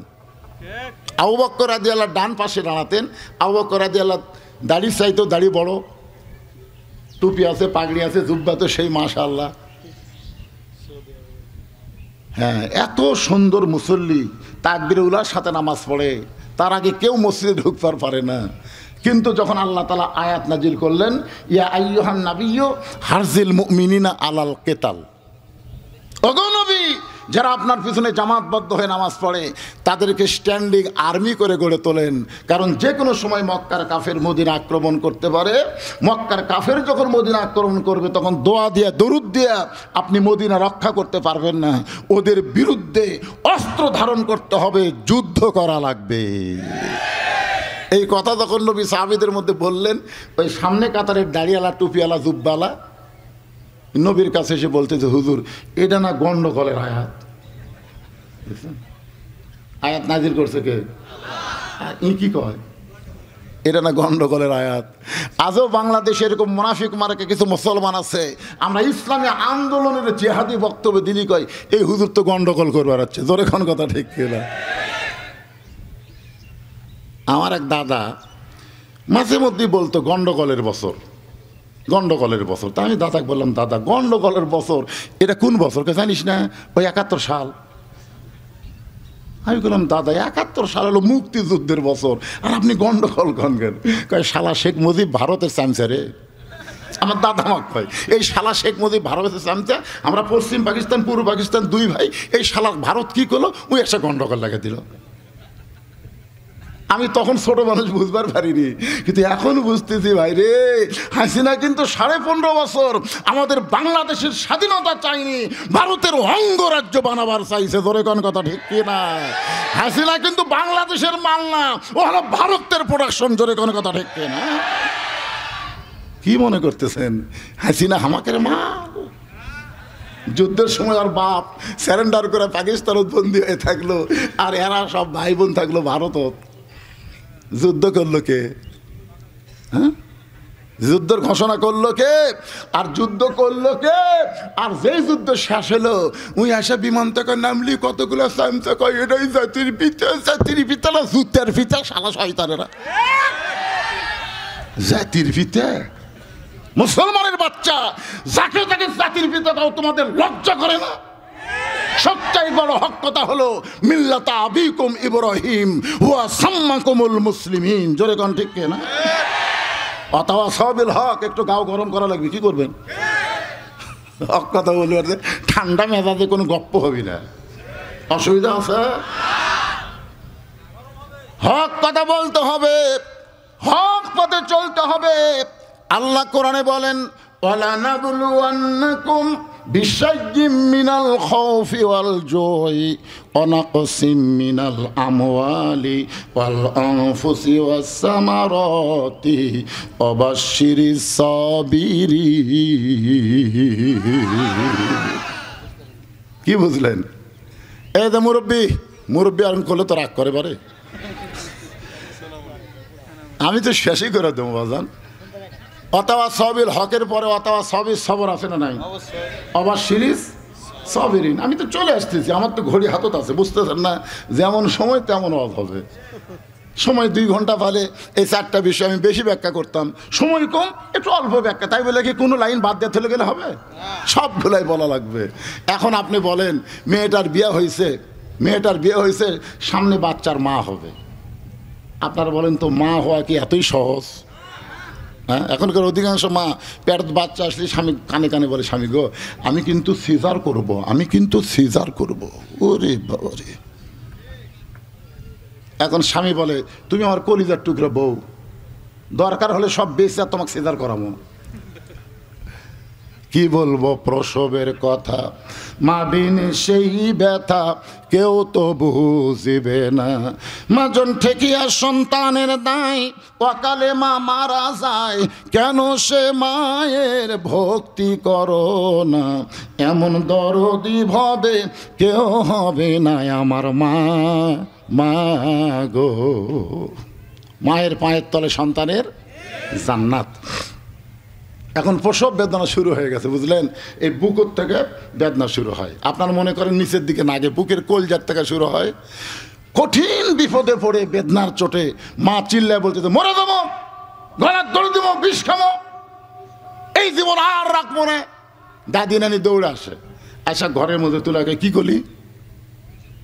আবু বকর রাদিয়াল্লাহু ডান পাশে দাঁড়াতেন। আবু বকর রাদিয়াল্লাহু দাড়ি চাইতো, দাড়ি বড়, টুপি আছে, পাগড়ি আছে, জুব্বা তো সেই মাশাআল্লাহ। হ্যাঁ, এত সুন্দর মুসল্লি, তাকবীরে উলার সাথে নামাজ পড়ে, তার আগে কেউ মসজিদে ঢুকতে পারে না। কিন্তু যখন আল্লাহ তাআলা আয়াত নাজিল করলেন, ইয়া আইয়ুহান নাবিয়্যু হারজিল মুমিনিনা আলাল কিতাল, ওগো নবী, যারা আপনার পিছনে জামাতবদ্ধ হয়ে নামাজ পড়ে তাদেরকে স্ট্যান্ডিং আর্মি করে গড়ে তোলেন, কারণ যে কোনো সময় মক্কার কাফের মদিনা আক্রমণ করতে পারে। মক্কার কাফের যখন মদিনা আক্রমণ করবে তখন দোয়া দিয়া, দরুদ দিয়া আপনি মদিনা রক্ষা করতে পারবেন না। ওদের বিরুদ্ধে অস্ত্র ধারণ করতে হবে, যুদ্ধ করা লাগবে। এই কথা যখন নবী সাহাবীদের মধ্যে বললেন, ওই সামনে কাতারের দাড়িওয়ালা, টুপিওয়ালা, জুব্বালা নবীর কাছে এসে বলতেছে, হুজুর এটা না গন্ডগোলের আয়াত। আয়াত নাজিল করছে কে? ই কি কয় এটা না গন্ডগোলের আয়াত। আজও বাংলাদেশে এরকম মুনাফিক মার্কে কিছু মুসলমান আছে, আমরা ইসলামী আন্দোলনের জিহাদি বক্তব্য দিলি কয় এই হুজুর তো গন্ডগোল করে বেড়াচ্ছে। জোরে কোন কথা ঠিক কিনা? আমার এক দাদা মাঝে মধ্যেই বলতো গন্ডগোলের বছর, গন্ডগোলের বছর। তা আমি দাদাকে বললাম, দাদা গন্ডগোলের বছর এটা কোন বছর কে জানিস না? ওই 71 সাল। আমি বললাম, দাদা 71 সাল হলো মুক্তিযুদ্ধের বছর, আর আপনি গন্ডগোল করেন? কয় শালা শেখ মুজিব ভারতের চামচা রে। আমার দাদা আমাকে কয়, এই শালা শেখ মুজিব ভারতের চামচা, আমরা পশ্চিম পাকিস্তান পূর্ব পাকিস্তান দুই ভাই, এই শালা ভারত কি করলো, ওই একটা গন্ডগোল লাগিয়ে দিল। আমি তখন ছোট মানুষ বুঝবার পারিনি, কিন্তু এখন বুঝতেছি ভাই রে, হাসিনা কিন্তু 15.5 বছর আমাদের বাংলাদেশের স্বাধীনতা চাইনি, ভারতের অঙ্গরাজ্য বানাবার চাইছে। ধরে কোন কথা ঠিক কিনা? হাসিনা কিন্তু বাংলাদেশের মাল না, ও হলো ভারতের প্রোডাকশন। জোরে কোন কথা ঠিক কিনা? কি মনে করতেছেন হাসিনা হামাকের মা? যুদ্ধের সময় আর বাপ স্যারেন্ডার করে পাকিস্তানত বন্দী হয়ে থাকলো, আর এরা সব ভাই বোন থাকলো ভারতত। যুদ্ধ করলো কে? হ্যাঁ, যুদ্ধের ঘোষণা করলো কে? আর যুদ্ধ করলো কে? আর যেই যুদ্ধ শেষ হলো, ওই আসা বিমান থেকে নামলি কতগুলো চামচা কয় এটাই জাতির পিতা। জাতির পিতা না যুদ্ধের পিতা, শালা শয়তানেরা। জাতির পিতা, মুসলমানের বাচ্চা, যাকে তাকে জাতির পিতা দাও, তোমাদের লজ্জা করে না? সবচেয়ে বড় হক কথা হলো মিল্লাতা আবিকুম ইব্রাহিম হুয়া সাম্মাকুমুল মুসলিমিন। জোরে কোন ঠিক না? অথবা সবিল হক। একটু গাও গরম করা লাগবে, কি করবেন? হক কথা বলবে, ঠান্ডা মেজাজে কোনো গপ্প হবি না, অসুবিধা আছে? হক কথা বলতে হবে, হক পথে চলতে হবে। আল্লাহ কোরআনে বলেন, ওয়ালা নাবলুওয়ান্নাকুম বিশাইয়্যিম মিনাল খাউফি ওয়াল জুই ওয়া নাকসিম মিনাল আমওয়ালি ওয়াল আনফুসি ওয়াস সামারাতি ওয়া বাশশিরিস সাবিরিন। কি বুঝলেন? এই যে মুরব্বী আর করলে তো রাগ করে পারে। আমি তো শেষই করে দেবো বাজান। অথবা সবিল হকের পরে অথবা সবির সবর আছে না নাই? আবার সিরিজ সবিরিন। আমি তো চলে আসতেছি, আমার তো ঘড়ি হাতত আছে, বুঝতেছেন না? যেমন সময় তেমন অভাব হবে। সময় 2 ঘন্টা ফলে এই 4টা বিষয় আমি বেশি ব্যাখ্যা করতাম, সময় কম, একটু অল্প ব্যাখ্যা। তাই বলে কি কোনো লাইন বাদ দিয়ে চলে গেলে হবে? সবগুলাই বলা লাগবে। এখন আপনি বলেন, মেয়েটার বিয়ে হয়েছে, সামনে বাচ্চার মা হবে। আপনারা বলেন তো, মা হওয়া কি এতই সহজ? হ্যাঁ, এখনকার অধিকাংশ মা পেট বাচ্চা আসলে স্বামী কানে কানে বলে, স্বামী গো আমি কিন্তু সিজার করব। ওরে বাবা রে! এখন স্বামী বলে, তুমি আমার কলিজার টুকরো বউ, দরকার হলে সব বেঁচে তোমাকে সিজার করাবো। কি বলবো প্রসবের কথা, মা বিন সেই ব্যথা কেউ তো বুঝিবে না। মাজন ঠেকিয়া সন্তানের দায়, অকালে মা মারা যায়, কেন সে মায়ের ভক্তি করো না। এমন দরদি ভবে কেউ হবে না আমার মা গো। মায়ের পায়ের তলে সন্তানের জান্নাত। এখন প্রসব বেদনা শুরু হয়ে গেছে, বুঝলেন? এই বুকের থেকে বেদনা শুরু হয়। আপনার মনে করেন নিচের দিকে না, আগে বুকের কলজার থেকে শুরু হয়। কঠিন বিপদে পড়ে বেদনার চোটে মা চিল্লায় বলতেছে, মরে দেবো, গলার দড়ি দেবো, বিষ খাবো, এই জীবন আর রাখবো না। দাদি নানি দৌড়ে আসে, আশা ঘরের মধ্যে তুলাকে, কি করলি?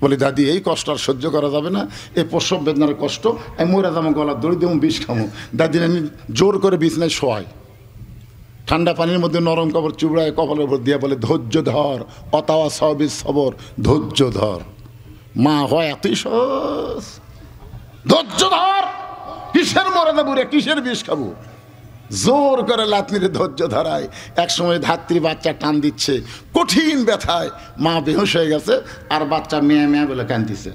বলি, দাদি এই কষ্ট আর সহ্য করা যাবে না, এই প্রসব বেদনার কষ্ট, আমি মরে যাবো, গলার দড়ি দেবো, বিষ খাবো। দাদি নানি জোর করে বিছনায় শোয়ায়, ঠান্ডা পানির মধ্যে নরম কাপড় চুবড়ায় কপালের উপর দিয়ে বলে, ধৈর্য ধর, অতাওয়া সবিস সবর, ধৈর্য ধর। মা হয় এতই সহজ, ধৈর্য ধর, কিসের মরে যাবো রে, কিসের বিষ খাবো, জোর করে লাতনিরে ধৈর্য ধরায়। একসময় ধাত্রী বাচ্চা টান দিচ্ছে, কঠিন ব্যথায় মা বেহুশ হয়ে গেছে, আর বাচ্চা মেয়ে মেয়ে বলে কান্দিছে।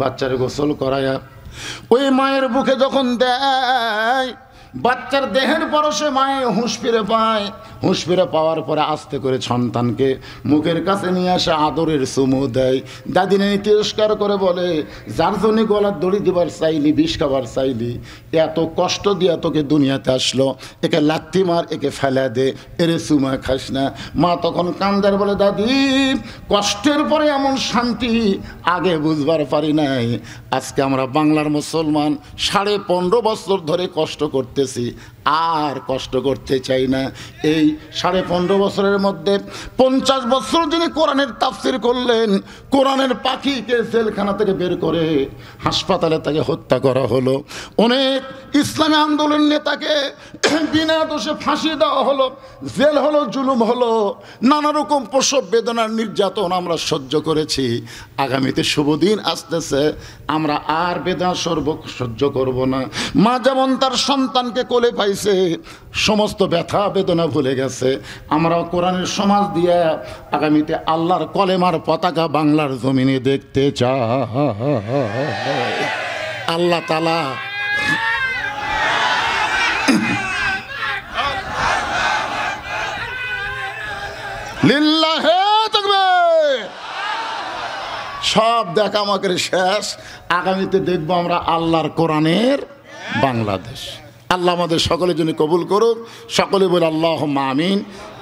বাচ্চারে গোসল করায়া ওই মায়ের বুকে যখন দেয়, বাচ্চার দেহের পরশে মায়ে হুঁশ ফিরে পায়। হুঁশ ফিরে পাওয়ার পরে আস্তে করে সন্তানকে মুখের কাছে নিয়ে আসে, আদরের চুমু দেয়। দাদি নানি তিরস্কার করে বলে, যার জন্য গলার দড়ি দিবার চাইলি, বিষ খাবার চাইলি, এত কষ্ট দিয়ে তোকে দুনিয়াতে আসলো, একে লাথি মার, একে ফেলা দে, এরে চুমা খাস না। মা তখন কান্দার বলে, দাদি কষ্টের পরে এমন শান্তি আগে বুঝবার পারি নাই। আজকে আমরা বাংলার মুসলমান 15.5 বছর ধরে কষ্ট করতেছি, আর কষ্ট করতে চাই না। এই 15.5 বছরের মধ্যে 50 বছর যিনি কোরআনের তাফসির করলেন, কোরআনের পাখিকে জেলখানা থেকে বের করে হাসপাতালে তাকে হত্যা করা হলো। অনেক ইসলামী আন্দোলন নেতাকে বিনা দোষে ফাঁসি দেওয়া হলো, জেল হলো, জুলুম হলো, নানা রকম প্রসব বেদনার নির্যাতন আমরা সহ্য করেছি। আগামীতে শুভ দিন আসতেছে, আমরা আর বেদনা সহ্য করব না। মা যেমন তার সন্তানকে কোলে পাইছে, সমস্ত ব্যথা বেদনা ভুলে গেছে। আমরাও কোরআনের সমাজ দিয়ে আগামীতে আল্লাহর কলেমার পতাকা বাংলার জমিনে দেখতে চাই। আল্লাহ তাআলা লিল্লাহে তাকবীর। সব দেখামাকের শেষ, আগামীতে দেখবো আমরা আল্লাহর কোরআনের বাংলাদেশ। আল্লাহ আমাদের সকলের জন্য কবুল করুক। সকলে বলে আল্লাহুম্মা আমিন।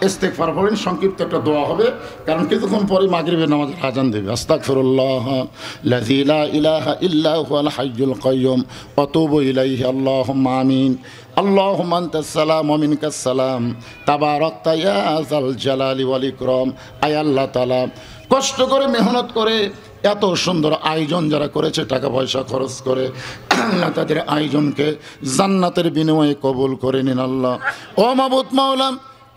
ইস্তেগফার পড়েন, সংক্ষিপ্ত একটা দোয়া হবে, কারণ কিছুক্ষণ পরে মাগরিবের নামাজের আজান দেবে। আস্তাগফিরুল্লাহ লাযী লা ইলাহা ইল্লা হুয়াল হাইয়ুল কাইয়্যুম ওয়া আতুবু ইলাইহি। আল্লাহুম্মা আমিন। আল্লাহুম্মা আনতাস সালাম ওয়া মিনকাস সালাম, তাবারাকতা ইয়া যাল জালালি ওয়াল ইকরাম। আয় আল্লাহ তাআলা, কষ্ট করে মেহনত করে এত সুন্দর আয়োজন যারা করেছে, টাকা পয়সা খরচ করে, আল্লাহ তাদের আয়োজনকে জান্নাতের বিনিময়ে কবুল করে নিন আল্লাহ। ও মাবুদ মাওলা,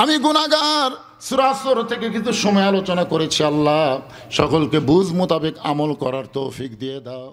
আমি গুনাহগার, সূরা আসর থেকে কিছু সময় আলোচনা করেছি আল্লাহ, সকলকে বুঝ মোতাবেক আমল করার তৌফিক দিয়ে দাও।